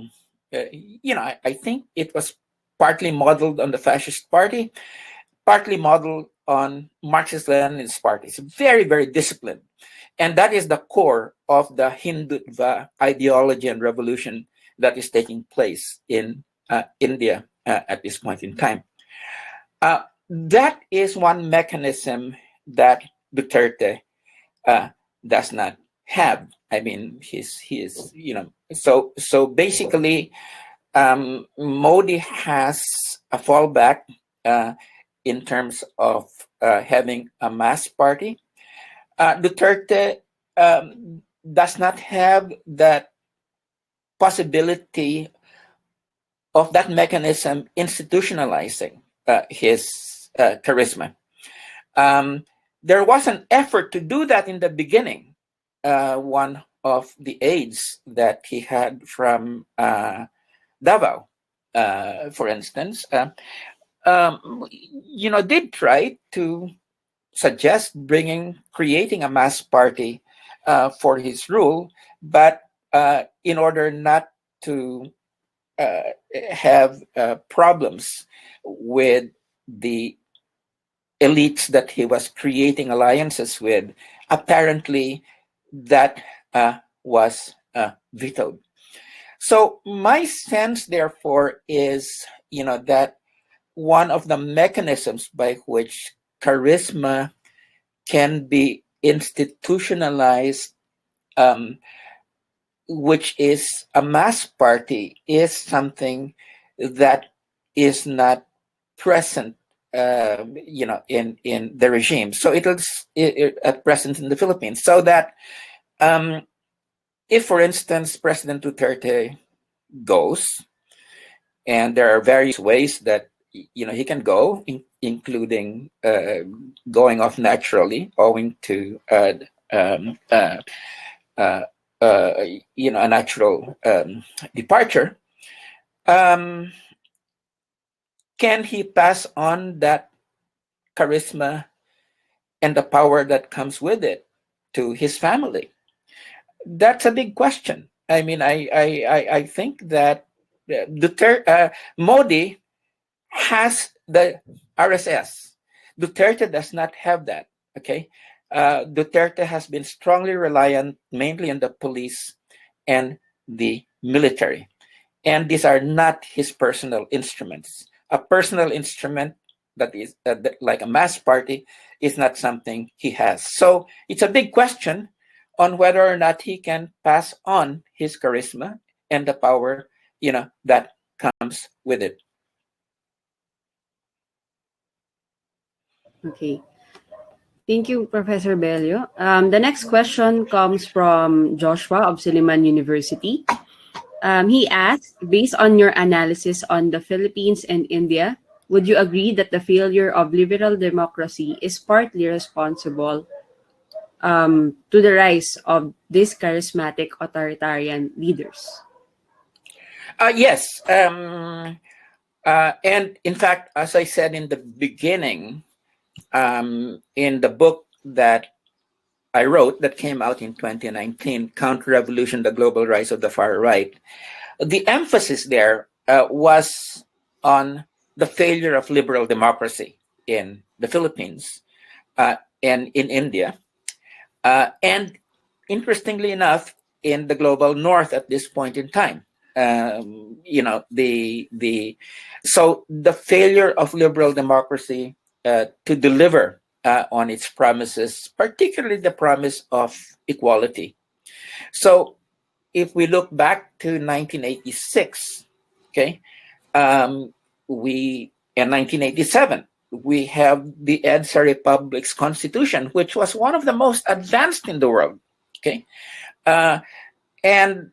think it was partly modeled on the fascist party, partly modeled on Marxist-Leninist party. It's very, very disciplined. And that is the core of the Hindutva ideology and revolution that is taking place in India at this point in time. That is one mechanism that Duterte does not have. I mean, so basically, Modi has a fallback in terms of having a mass party. Duterte does not have that possibility of that mechanism institutionalizing his charisma. There was an effort to do that in the beginning. One of the aides that he had from Davao, for instance, did try to suggest creating a mass party for his rule, but in order not to have problems with the elites that he was creating alliances with, apparently that was vetoed. So my sense, therefore, is that one of the mechanisms by which charisma can be institutionalized, which is a mass party, is something that is not present in the regime. So it is at present in the Philippines. So that if, for instance, President Duterte goes, and there are various ways that he can go, including going off naturally, owing to a natural departure. Can he pass on that charisma and the power that comes with it to his family? That's a big question. I mean, I think that Modi has the RSS. Duterte does not have that. Okay, Duterte has been strongly reliant mainly on the police and the military, and these are not his personal instruments. A personal instrument that is like a mass party is not something he has. So it's a big question on whether or not he can pass on his charisma and the power that comes with it. Okay. Thank you, Professor Bello. The next question comes from Joshua of Silliman University. He asks, based on your analysis on the Philippines and India, would you agree that the failure of liberal democracy is partly responsible to the rise of these charismatic authoritarian leaders? Yes. And in fact, as I said in the beginning, in the book that I wrote that came out in 2019, Counterrevolution, the Global Rise of the Far Right, the emphasis there was on the failure of liberal democracy in the Philippines and in India. And interestingly enough, in the global north at this point in time. So the failure of liberal democracy to deliver on its promises, particularly the promise of equality. So if we look back to 1986, okay, we In 1987, we have the EDSA Republic's constitution, which was one of the most advanced in the world. Okay, and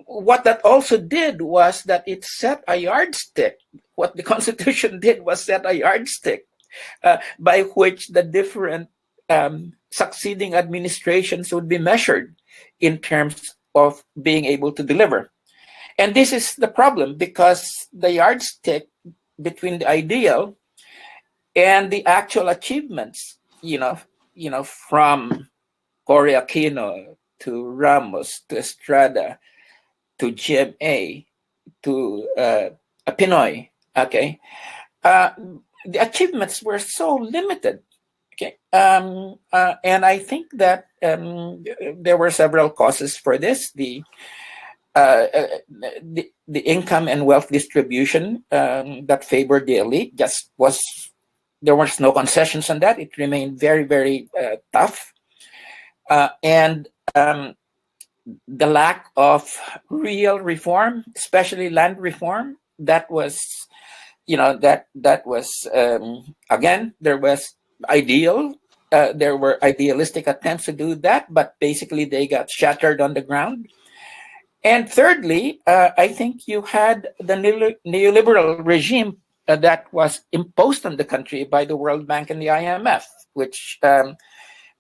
what that also did was that it set a yardstick. What the Constitution did was set a yardstick by which the different succeeding administrations would be measured in terms of being able to deliver. And this is the problem, because the yardstick between the ideal and the actual achievements, from Cory Aquino to Ramos to Estrada to GMA to Pinoy, okay, the achievements were so limited. Okay, and I think that there were several causes for this. The income and wealth distribution that favored the elite there was no concessions on that. It remained very, very tough, and the lack of real reform, especially land reform, that was, again, there was there were idealistic attempts to do that, but basically they got shattered on the ground. And thirdly, I think you had the neoliberal regime that was imposed on the country by the World Bank and the IMF, which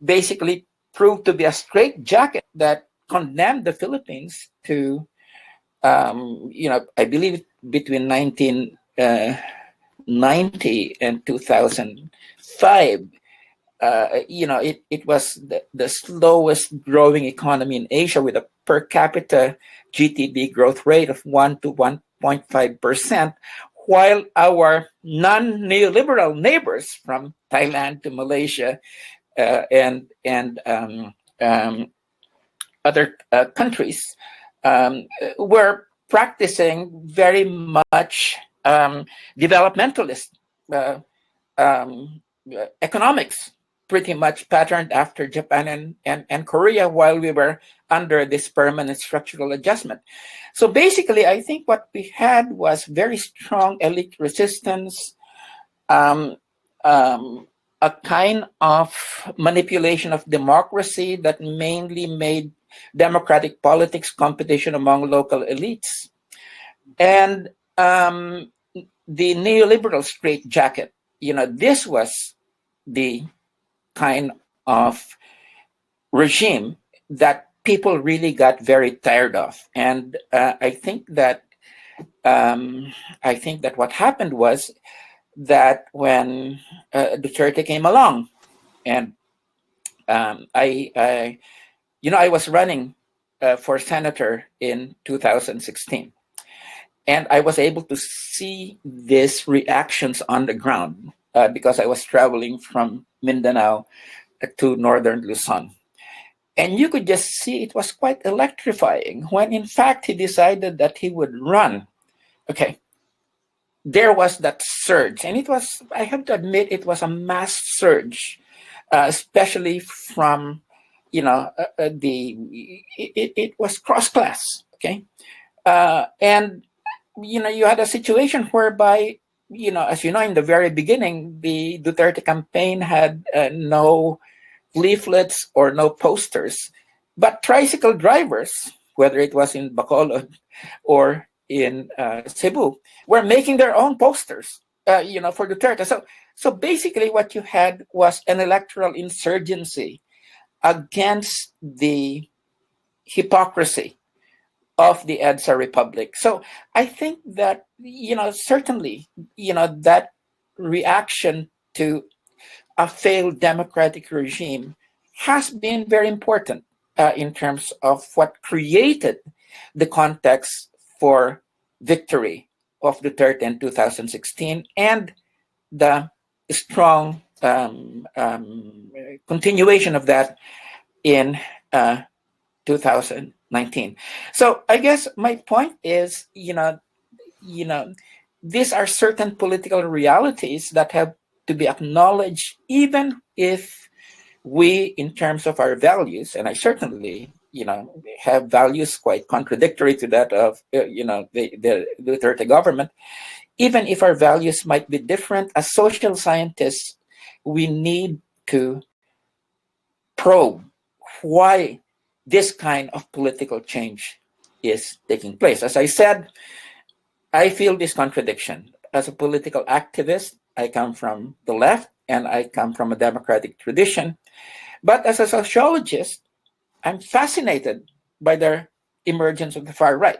basically proved to be a straitjacket that condemned the Philippines to, I believe between 1990 and 2005, it was the slowest growing economy in Asia, with a per capita GDP growth rate of 1 to 1.5%, while our non-neoliberal neighbors from Thailand to Malaysia and other countries were practicing very much developmentalist economics, pretty much patterned after Japan and Korea, while we were under this permanent structural adjustment. So basically, I think what we had was very strong elite resistance, a kind of manipulation of democracy that mainly made democratic politics competition among local elites, and the neoliberal straitjacket. This was the kind of regime that people really got very tired of, and I think that what happened was that when Duterte came along, and I was running for senator in 2016, and I was able to see these reactions on the ground because I was traveling from Mindanao to northern Luzon. And you could just see it was quite electrifying when, in fact, he decided that he would run. Okay, there was that surge, and it was, I have to admit, it was a mass surge, especially from, it was cross-class, okay? And, you had a situation whereby, as you know, in the very beginning, the Duterte campaign had no leaflets or no posters, but tricycle drivers, whether it was in Bacolod or in Cebu, were making their own posters, for Duterte. So basically what you had was an electoral insurgency against the hypocrisy of the EDSA Republic. So I think that, certainly, that reaction to a failed democratic regime has been very important in terms of what created the context for victory of Duterte in 2016 and the strong continuation of that in 2019. So I guess my point is, these are certain political realities that have to be acknowledged, even if we, in terms of our values, and I certainly, have values quite contradictory to that of, the Duterte government, even if our values might be different, as social scientists, we need to probe why this kind of political change is taking place. As I said, I feel this contradiction. As a political activist, I come from the left and I come from a democratic tradition. But as a sociologist, I'm fascinated by the emergence of the far right.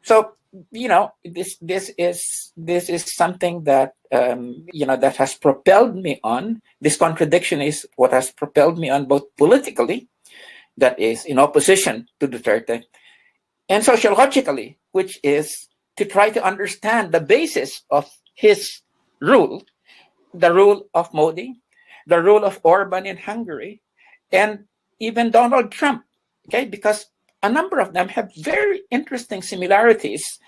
So, this is something that that has propelled me on. This contradiction is what has propelled me on, both politically, that is in opposition to Duterte, and sociologically, which is to try to understand the basis of his rule, the rule of Modi, the rule of Orban in Hungary, and even Donald Trump. Okay, because a number of them have very interesting similarities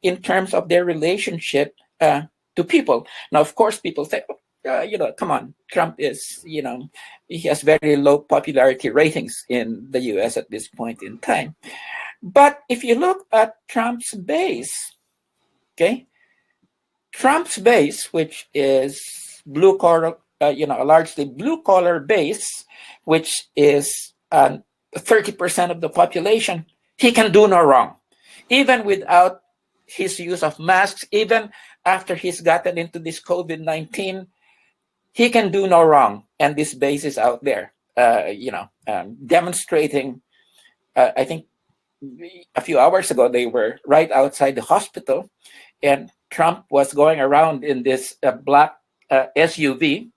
in terms of their relationship to people. Now, of course, people say, come on, Trump is, he has very low popularity ratings in the US at this point in time. But if you look at Trump's base, okay, Trump's base, which is blue collar, a largely blue collar base, which is 30% of the population, he can do no wrong. Even without his use of masks, even after he's gotten into this COVID-19, he can do no wrong. And this base is out there, demonstrating. I think a few hours ago, they were right outside the hospital, and Trump was going around in this black SUV.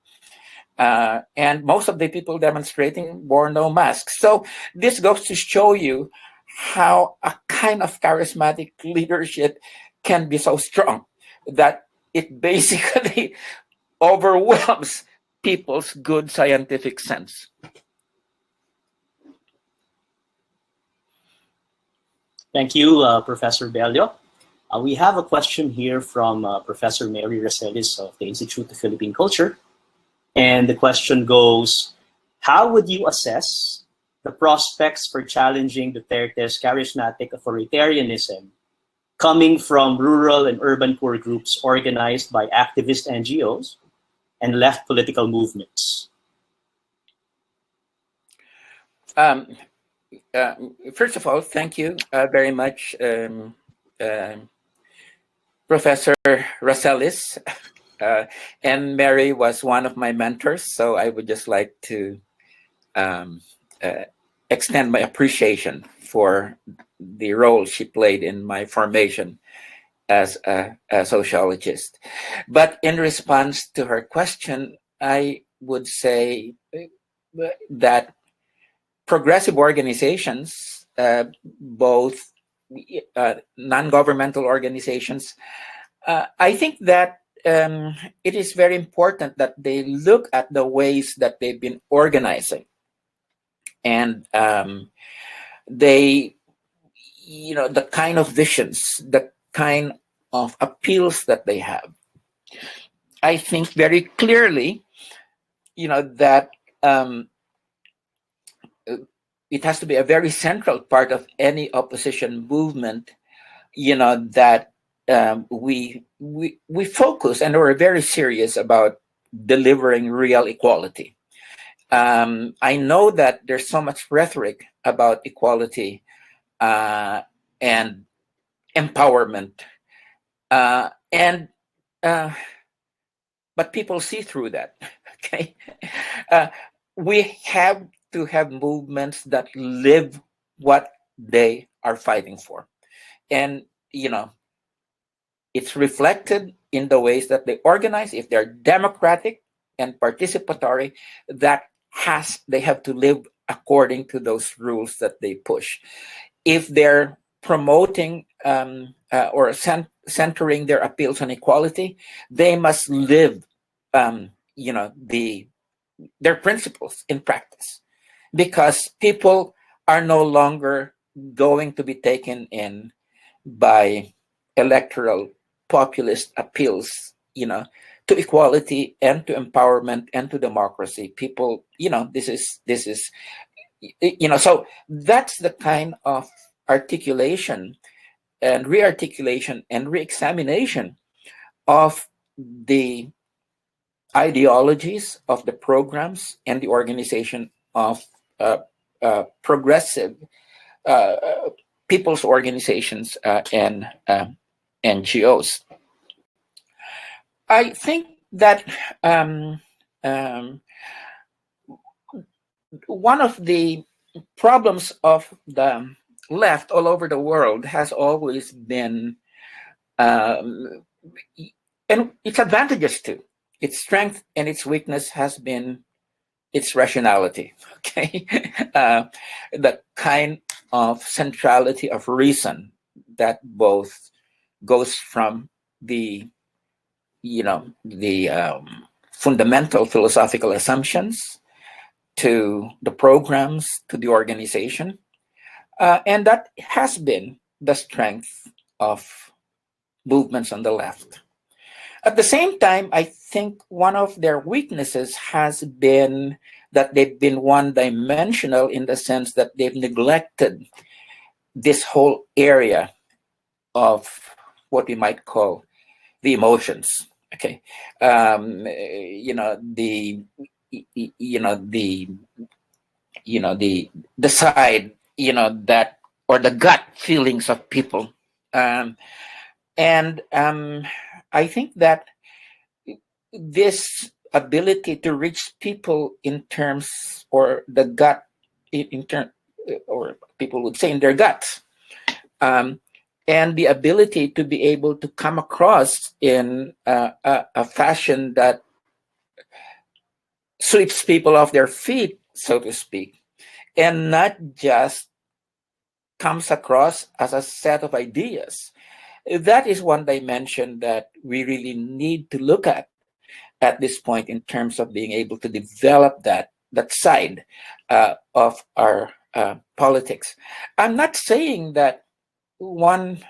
And most of the people demonstrating wore no masks. So this goes to show you how a kind of charismatic leadership can be so strong that it basically overwhelms people's good scientific sense. Thank you, Professor Bello. We have a question here from Professor Mary Racelis of the Institute of Philippine Culture. And the question goes, how would you assess the prospects for challenging Duterte's charismatic authoritarianism coming from rural and urban poor groups organized by activist NGOs and left political movements? First of all, thank you very much, Professor Racelis. And Mary was one of my mentors, so I would just like to extend my appreciation for the role she played in my formation as a sociologist. But in response to her question, I would say that progressive organizations, both non-governmental organizations, I think that it is very important that they look at the ways that they've been organizing, and they, the kind of visions, the kind of appeals that they have. I think very clearly, that it has to be a very central part of any opposition movement, that we focus and we're very serious about delivering real equality. I know that there's so much rhetoric about equality and empowerment, but people see through that. Okay, we have to have movements that live what they are fighting for, and it's reflected in the ways that they organize. If they're democratic and participatory, they have to live according to those rules that they push. If they're promoting or centering their appeals on equality, they must live, their principles in practice, because people are no longer going to be taken in by electoral populist appeals, to equality and to empowerment and to democracy. People, this is, so that's the kind of articulation and re-articulation and re-examination of the ideologies of the programs and the organization of progressive people's organizations and NGOs. I think that one of the problems of the left all over the world has always been, and its advantages too, its strength and its weakness has been its rationality, okay? The kind of centrality of reason that both goes from the, fundamental philosophical assumptions to the programs, to the organization. And that has been the strength of movements on the left. At the same time, I think one of their weaknesses has been that they've been one-dimensional in the sense that they've neglected this whole area of what we might call the emotions. Okay, the side, that, or the gut feelings of people, and I think that this ability to reach people in terms, or the gut, or people would say in their guts, and the ability to be able to come across in a fashion that sweeps people off their feet, so to speak, and not just comes across as a set of ideas. That is one dimension that we really need to look at this point in terms of being able to develop that side of our politics. I'm not saying that one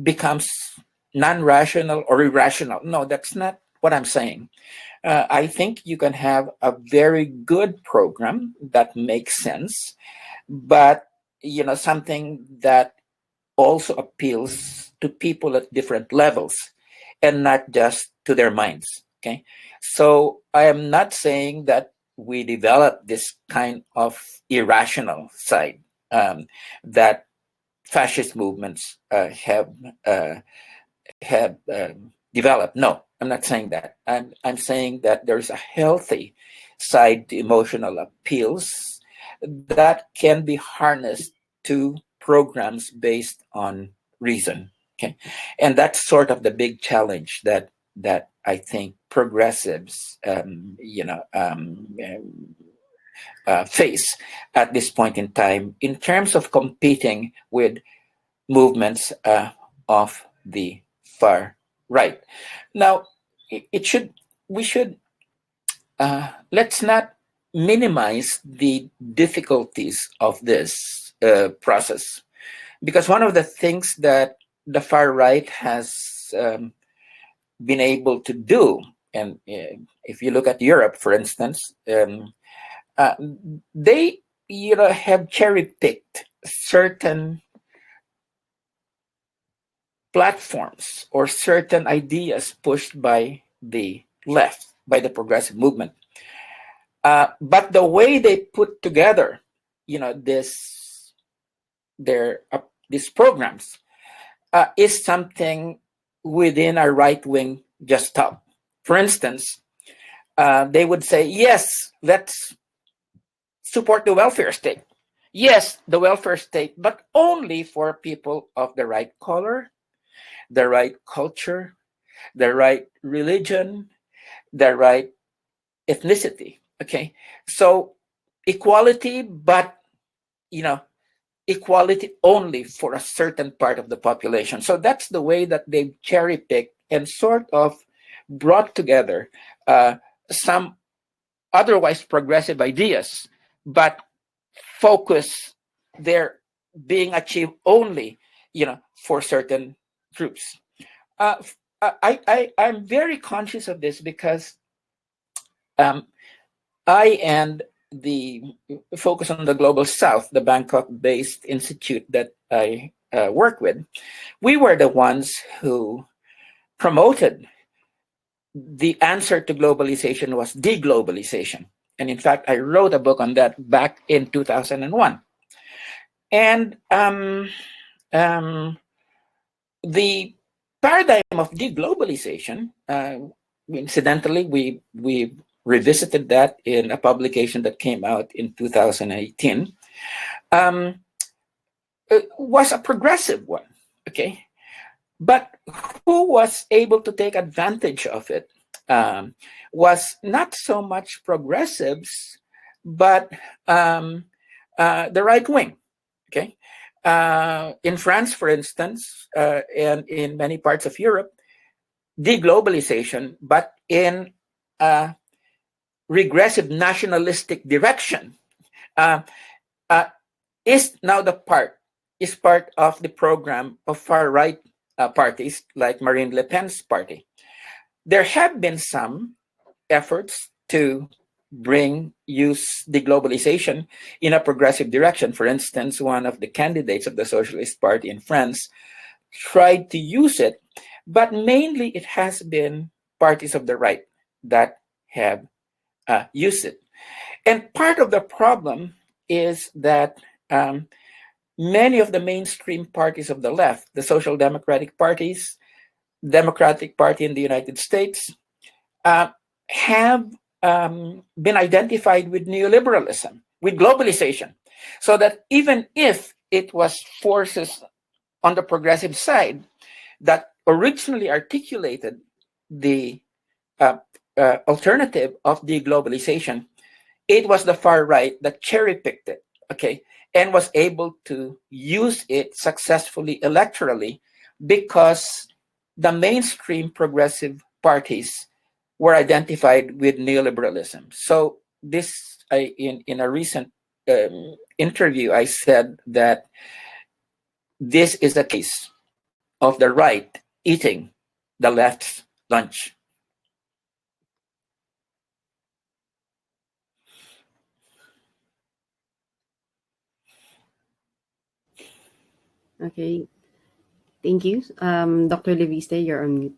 becomes non-rational or irrational. No, that's not what I'm saying. I think you can have a very good program that makes sense, but something that also appeals to people at different levels and not just to their minds. Okay, so I am not saying that we develop this kind of irrational side that fascist movements have developed. No, I'm not saying that. I'm saying that there's a healthy side to emotional appeals that can be harnessed to programs based on reason. Okay, and that's sort of the big challenge that I think progressives, face at this point in time in terms of competing with movements of the far right. Now, let's not minimize the difficulties of this process, because one of the things that the far right has been able to do, and if you look at Europe, for instance, they have cherry-picked certain platforms or certain ideas pushed by the left, by the progressive movement. But the way they put together, these programs is something within our right wing just stop. For instance, they would say, yes, let's support the welfare state. Yes, the welfare state, but only for people of the right color, the right culture, the right religion, the right ethnicity. Okay, so equality, but equality only for a certain part of the population. So that's the way that they've cherry-picked and sort of brought together some otherwise progressive ideas, but focus their being achieved only, for certain groups. I'm very conscious of this because I and the Focus on the Global South, the Bangkok-based institute that I work with, we were the ones who promoted the answer to globalization was deglobalization. And in fact, I wrote a book on that back in 2001. And the paradigm of deglobalization, incidentally, we revisited that in a publication that came out in 2018, was a progressive one, okay? But who was able to take advantage of it was not so much progressives, but the right wing, okay? In France, for instance, and in many parts of Europe, deglobalization, but in a regressive nationalistic direction, is now part of the program of far-right parties like Marine Le Pen's party. There have been some efforts to use deglobalization in a progressive direction. For instance, one of the candidates of the Socialist Party in France tried to use it, but mainly it has been parties of the right that have used it. And part of the problem is that many of the mainstream parties of the left, the social democratic parties, Democratic Party in the United States, have been identified with neoliberalism, with globalization, so that even if it was forces on the progressive side that originally articulated the alternative of deglobalization, it was the far right that cherry-picked it, okay, and was able to use it successfully electorally because the mainstream progressive parties were identified with neoliberalism. So this, in a recent interview, I said that this is a case of the right eating the left's lunch. Okay. Thank you. Dr. Leviste, you're on mute.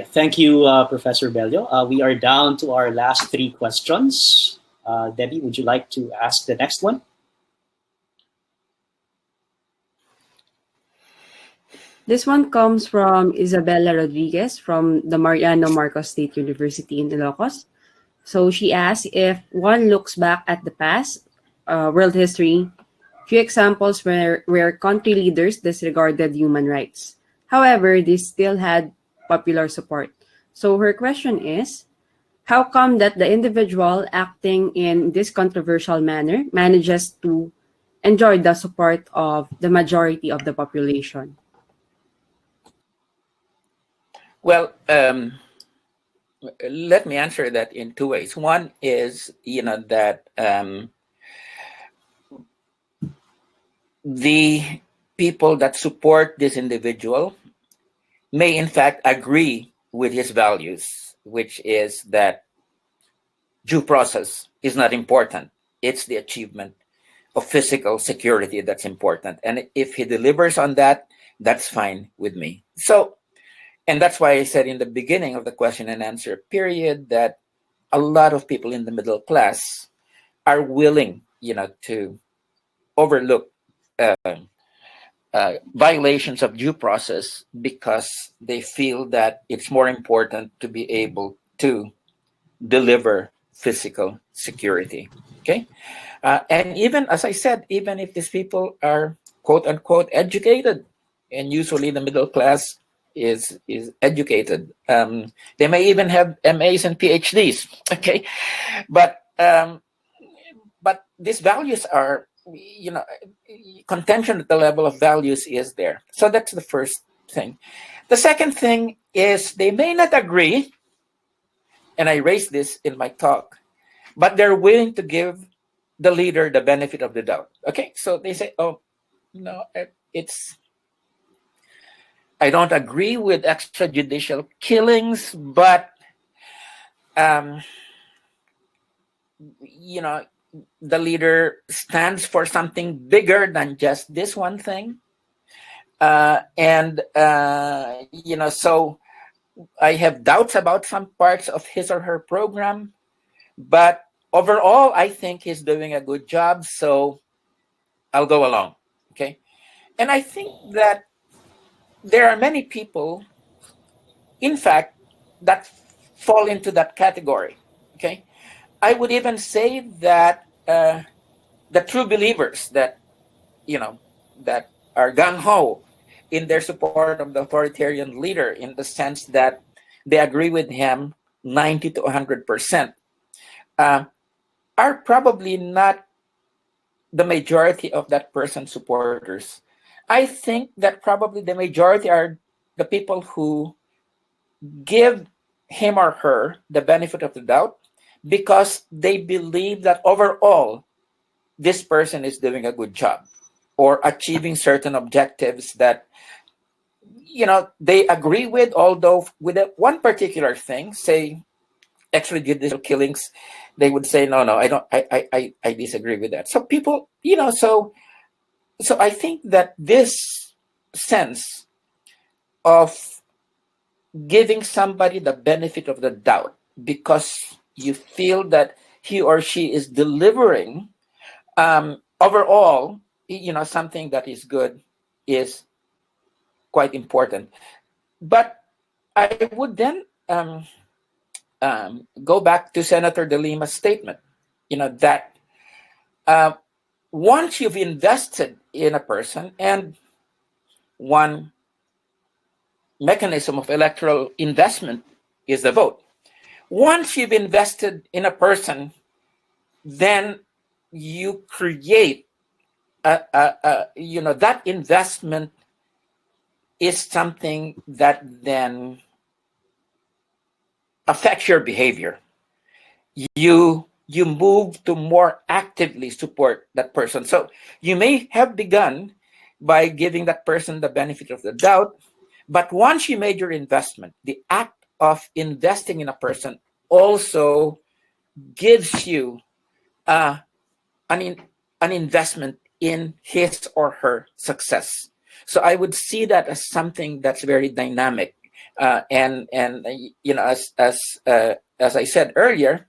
Thank you, Professor Bello. We are down to our last three questions. Debbie, would you like to ask the next one? This one comes from Isabella Rodriguez from the Mariano Marcos State University in Ilocos. So she asks, if one looks back at the past, world history, few examples where country leaders disregarded human rights. However, they still had popular support. So her question is, how come that the individual acting in this controversial manner manages to enjoy the support of the majority of the population? Well, let me answer that in two ways. One is, that the people that support this individual may in fact agree with his values, which is that due process is not important. It's the achievement of physical security that's important. And if he delivers on that, that's fine with me. So, and that's why I said in the beginning of the question and answer period that a lot of people in the middle class are willing, to overlook violations of due process because they feel that it's more important to be able to deliver physical security. Okay, and even as I said, even if these people are quote unquote educated, and usually the middle class is educated, they may even have MAs and PhDs. Okay, but these values are, contention at the level of values is there. So that's the first thing. The second thing is they may not agree, and I raised this in my talk, but they're willing to give the leader the benefit of the doubt. Okay, so they say, oh, no, I don't agree with extrajudicial killings, but, the leader stands for something bigger than just this one thing. So I have doubts about some parts of his or her program, but overall, I think he's doing a good job. So I'll go along. Okay. And I think that there are many people, in fact, that fall into that category. Okay. I would even say that the true believers that, that are gung-ho in their support of the authoritarian leader, in the sense that they agree with him 90 to 100%, are probably not the majority of that person's supporters. I think that probably the majority are the people who give him or her the benefit of the doubt because they believe that overall this person is doing a good job or achieving certain objectives that they agree with, although with one particular thing, say extrajudicial killings, they would say no, I disagree with that. So people, so I think that this sense of giving somebody the benefit of the doubt because you feel that he or she is delivering overall, something that is good is quite important. But I would then go back to Senator De Lima's statement, that once you've invested in a person, and one mechanism of electoral investment is the vote. Once you've invested in a person, then you create that investment is something that then affects your behavior. You move to more actively support that person. So you may have begun by giving that person the benefit of the doubt, but once you made your investment, the act of investing in a person also gives you an investment in his or her success. So I would see that as something that's very dynamic. As I said earlier,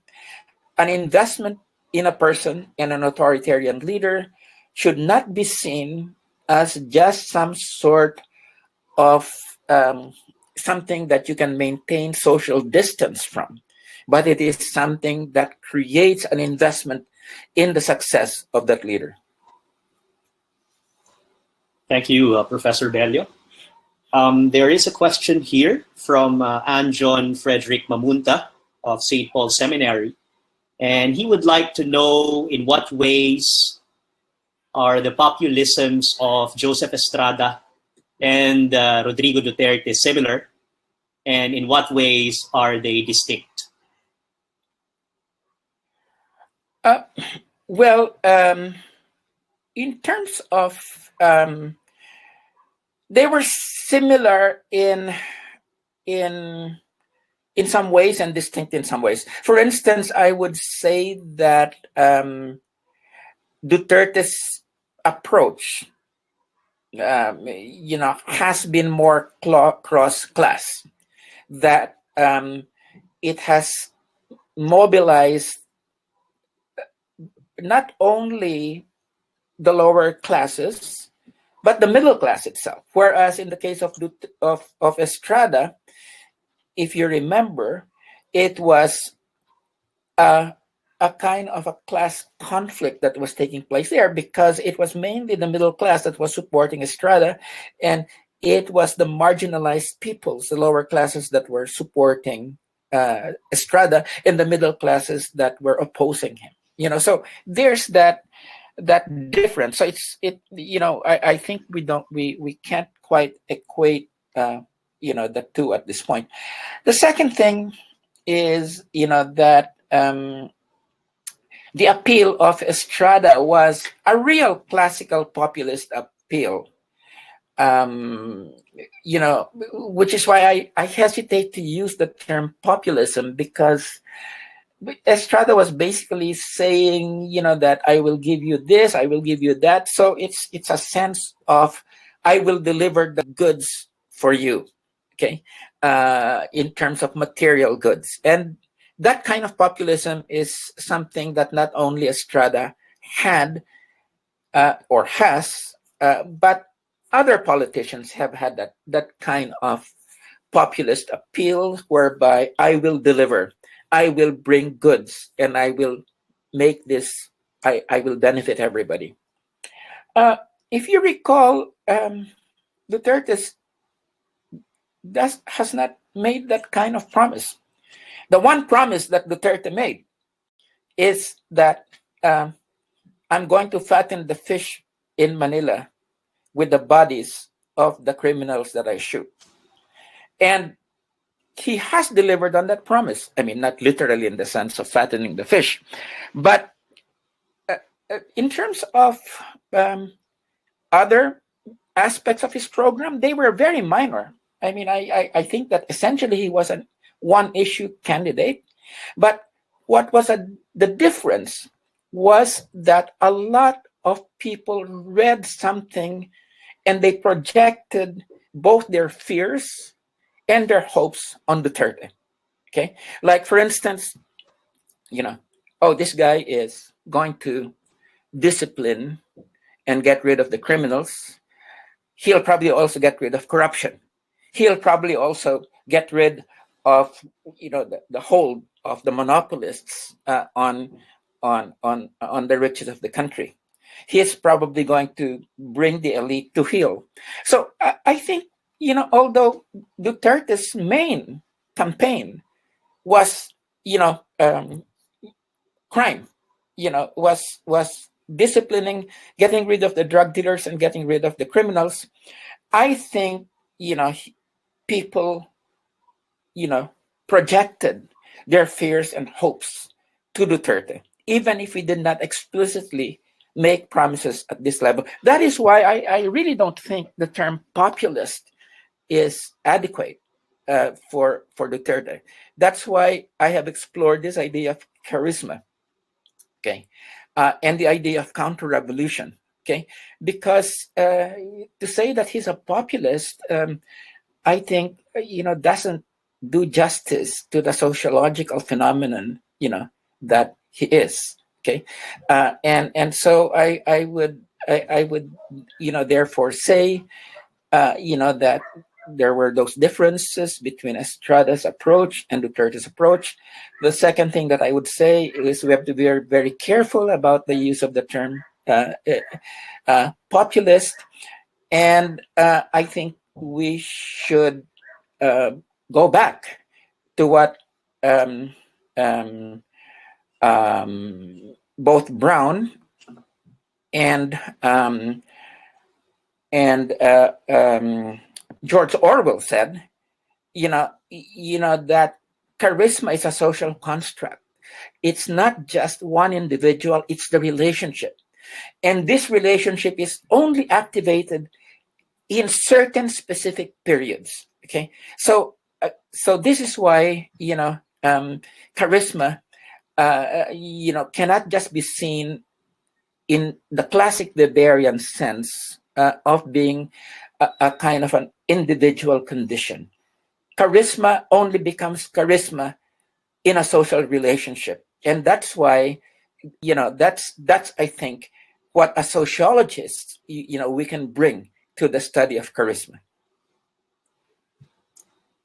an investment in a person and an authoritarian leader should not be seen as just some sort of something that you can maintain social distance from, but it is something that creates an investment in the success of that leader. Thank you, Professor Bello. There is a question here from Anjon Frederick Mamunta of St. Paul Seminary, and he would like to know in what ways are the populisms of Joseph Estrada and Rodrigo Duterte similar, and in what ways are they distinct? In terms of they were similar in some ways and distinct in some ways. For instance, I would say that Duterte's approach, has been more cross-class. That it has mobilized not only the lower classes, but the middle class itself. Whereas in the case of Estrada, if you remember, it was a kind of a class conflict that was taking place there, because it was mainly the middle class that was supporting Estrada, and it was the marginalized peoples, the lower classes, that were supporting Estrada, and the middle classes that were opposing him. So there's that difference. So I think we can't quite equate the two at this point. The second thing is that the appeal of Estrada was a real classical populist appeal, which is why I hesitate to use the term populism, because Estrada was basically saying, that I will give you this, I will give you that. So it's a sense of I will deliver the goods for you, okay, in terms of material goods. And that kind of populism is something that not only Estrada had or has, but other politicians have had that kind of populist appeal, whereby I will deliver, I will bring goods, and I will make this, I will benefit everybody. If you recall, Duterte has not made that kind of promise. The one promise that Duterte made is that I'm going to fatten the fish in Manila with the bodies of the criminals that I shoot. And he has delivered on that promise. I mean, not literally in the sense of fattening the fish, but in terms of other aspects of his program, they were very minor. I mean, I think that essentially he was a one-issue candidate. But what was the difference was that a lot of people read something and they projected both their fears and their hopes on Duterte. Okay, like for instance, oh, this guy is going to discipline and get rid of the criminals. He'll probably also get rid of corruption. He'll probably also get rid of the hold of the monopolists on the riches of the country. He is probably going to bring the elite to heel. So I think, although Duterte's main campaign was, crime, was disciplining, getting rid of the drug dealers and getting rid of the criminals, I think, people, projected their fears and hopes to Duterte, even if he did not explicitly make promises at this level. That is why I really don't think the term populist is adequate for Duterte. That's why I have explored this idea of charisma, okay, and the idea of counter-revolution, okay, because to say that he's a populist, I think, doesn't do justice to the sociological phenomenon, that he is. Okay, and so I would therefore say that there were those differences between Estrada's approach and Duterte's approach. The second thing that I would say is we have to be very, very careful about the use of the term populist, and I think we should go back to what both Brown and George Orwell said, that charisma is a social construct. It's not just one individual, it's the relationship. And this relationship is only activated in certain specific periods. Okay, so this is why charisma cannot just be seen in the classic Weberian sense of being a kind of an individual condition. Charisma only becomes charisma in a social relationship, and that's why that's I think what a sociologist we can bring to the study of charisma.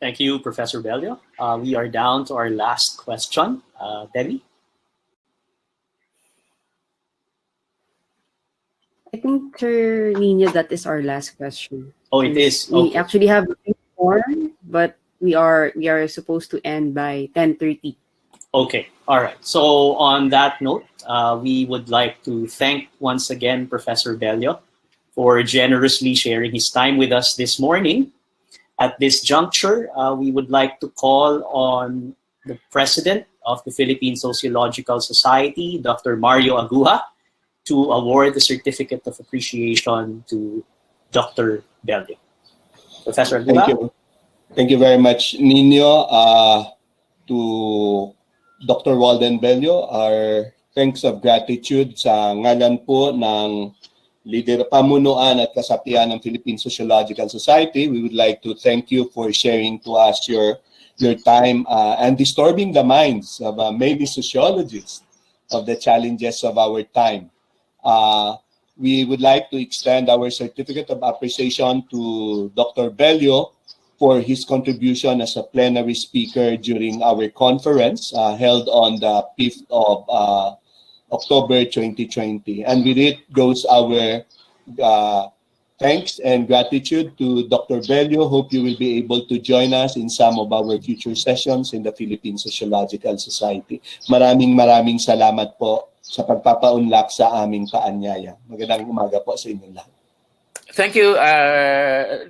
Thank you, Professor Bello. We are down to our last question. Debbie? I think, Sir Nino, that is our last question. Oh, it is? We Okay. actually have a few more, but we are supposed to end by 10:30. Okay, all right. So on that note, we would like to thank once again Professor Bello for generously sharing his time with us this morning. At this juncture, we would like to call on the President of the Philippines Sociological Society, Dr. Mario Aguja, to award the Certificate of Appreciation to Dr. Bello. Professor Aguja? Thank you. Thank you very much, Nino. To Dr. Walden Bello, our thanks of gratitude sa ngalan po ng leader pamunuan at kasapian ng Philippines Sociological Society. We would like to thank you for sharing to us your time and disturbing the minds of many sociologists of the challenges of our time. We would like to extend our certificate of appreciation to Dr. Bello for his contribution as a plenary speaker during our conference held on the 5th of October 2020. And with it goes our thanks and gratitude to Dr. Bello. Hope you will be able to join us in some of our future sessions in the Philippines Sociological Society. Maraming salamat po sa pagpapaunlak sa aming paanyaya. Magandang umaga po sa inyo lahat. Thank you,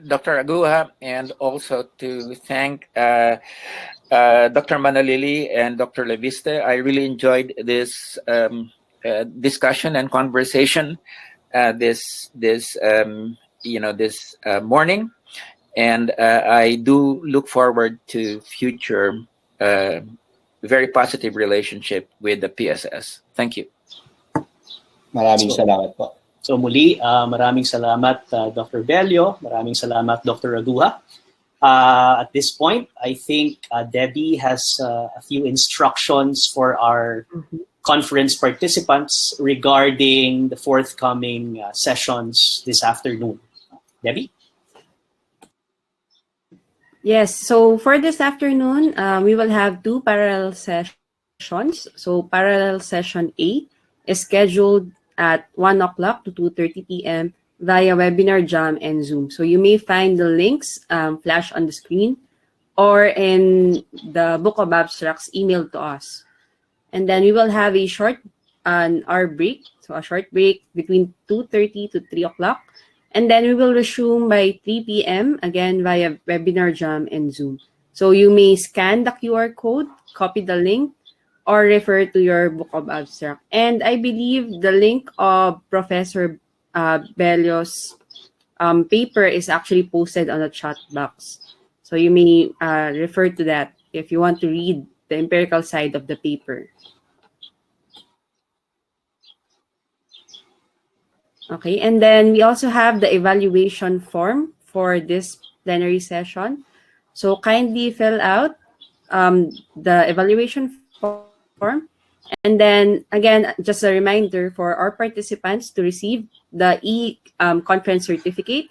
Dr. Aguha, and also to thank Dr. Manalili and Dr. Leviste. I really enjoyed this discussion and conversation this morning, and I do look forward to future very positive relationship with the PSS. Thank you. Maraming salamat po. So muli, maraming salamat Dr. Bello, maraming salamat Dr. Aguha. At this point, I think Debbie has a few instructions for our conference participants regarding the forthcoming sessions this afternoon. Debbie? Yes, so for this afternoon, we will have 2 parallel sessions. So parallel session A is scheduled at 1 o'clock to 2:30 p.m. via Webinar Jam and Zoom. So you may find the links flash on the screen or in the Book of Abstracts emailed to us. And then we will have a short hour break, so a short break between 2:30 to 3 o'clock. And then we will resume by 3 p.m. again via Webinar Jam and Zoom. So you may scan the QR code, copy the link, or refer to your Book of Abstract. And I believe the link of Professor Bello's paper is actually posted on the chat box. So you may refer to that if you want to read the empirical side of the paper. Okay, and then we also have the evaluation form for this plenary session. So kindly fill out the evaluation form. And then again, just a reminder for our participants to receive the conference certificate,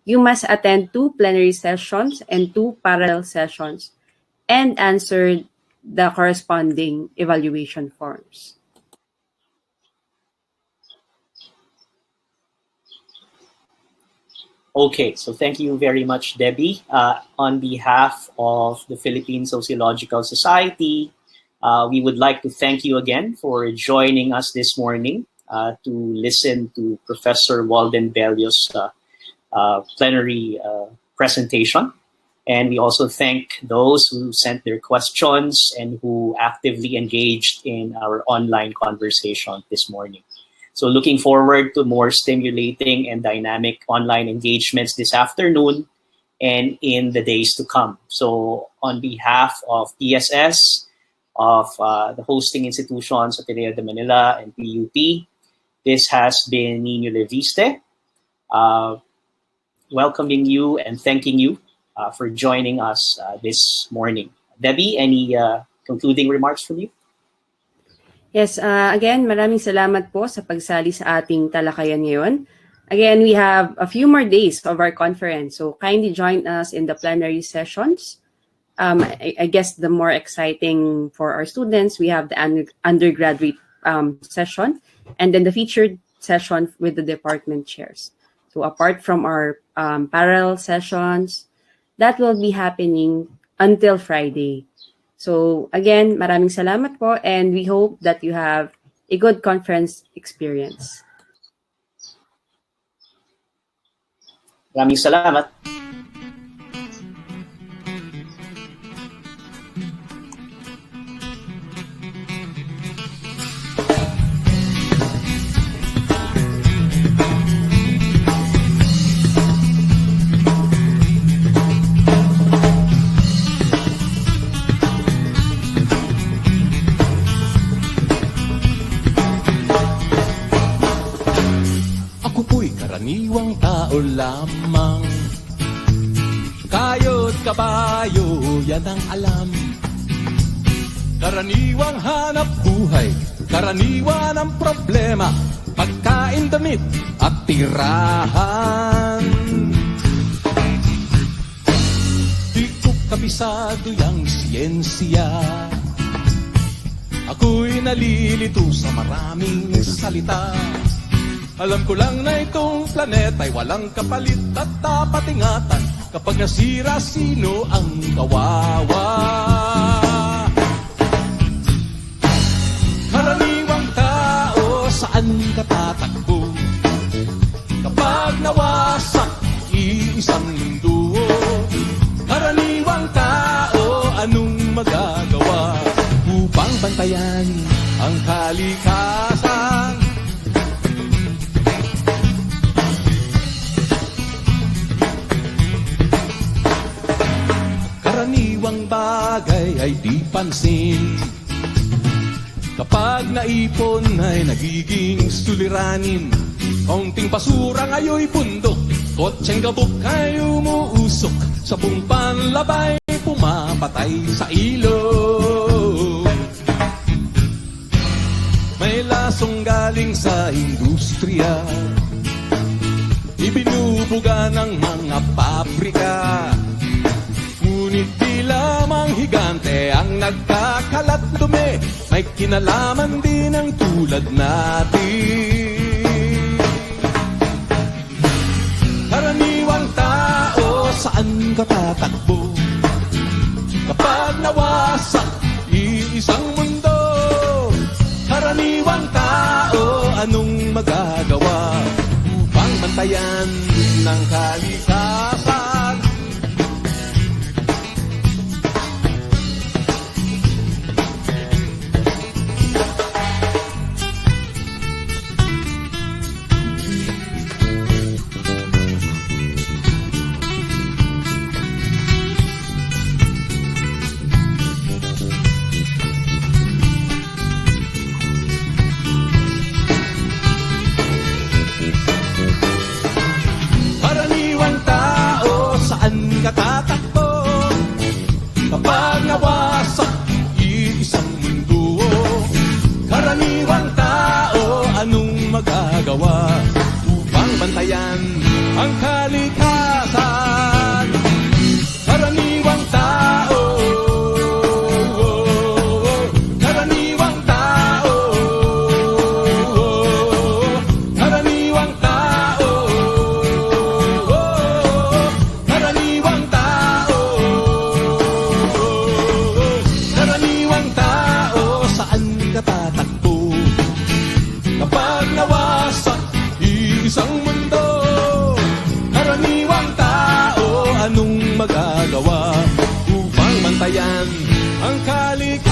you must attend 2 plenary sessions and 2 parallel sessions and answer the corresponding evaluation forms. Okay, so thank you very much, Debbie. On behalf of the Philippines Sociological Society, we would like to thank you again for joining us this morning to listen to Professor Walden Bello's plenary presentation. And we also thank those who sent their questions and who actively engaged in our online conversation this morning. So looking forward to more stimulating and dynamic online engagements this afternoon and in the days to come. So on behalf of PSS, of the hosting institutions at Ateneo de Manila and PUP, this has been Nino Leviste, welcoming you and thanking you for joining us this morning. Debbie, any concluding remarks from you? Yes, again, maraming salamat po sa pagsali sa ating talakayan ngayon. Again, we have a few more days of our conference, so kindly join us in the plenary sessions. I guess the more exciting for our students, we have the undergraduate session and then the featured session with the department chairs. So apart from our parallel sessions, that will be happening until Friday. So again, maraming salamat po, and we hope that you have a good conference experience. Maraming salamat. tao lamang. Kayo't kabayo, yan ang alam. Karaniwang hanap buhay, karaniwan ang problema, pagkain, damit at tirahan. Di ko kabisado yang siyensya, ako'y nalilito sa maraming salita. Alam ko lang na itong planeta'y walang kapalit at dapat ingatan. Kapag nasira, sino ang kawawa? Karaniwang tao, saan ka tatakbo? Kapag nawasak, iisang mundo. Karaniwang tao, anong magagawa upang bantayan ang kalikasan? Karaniwang bagay ay di pansin. Kapag naipon ay nagiging suliranin. Kaunting basura ngayon'y bundok, kotseng gabok ay umuusok. Sa buong panlabay pumapatay sa ilog. May lasong galing sa industriya, ibinubuga ng mga pabrika. Ngunit di lamang higante ang nagkakalat dumi, may kinalaman din ang tulad natin. Karaniwang tao, saan ka tatakbo? Kapag nawasak, iisang mundo. Karaniwang tao, anong magagawa upang bantayan ng kalikasan? Katatakbo kapag nawasak iisang mundo. Karaniwang tao, anong magagawa upang bantayan ang kalikasan? Karaniwang tao, karaniwang tao, karaniwang tao, karaniwang tao, saan ka tatakbo? Kapag nawasak isang mundo. Karaniwang tao, anong magagawa upang bantayan ang kalikasan?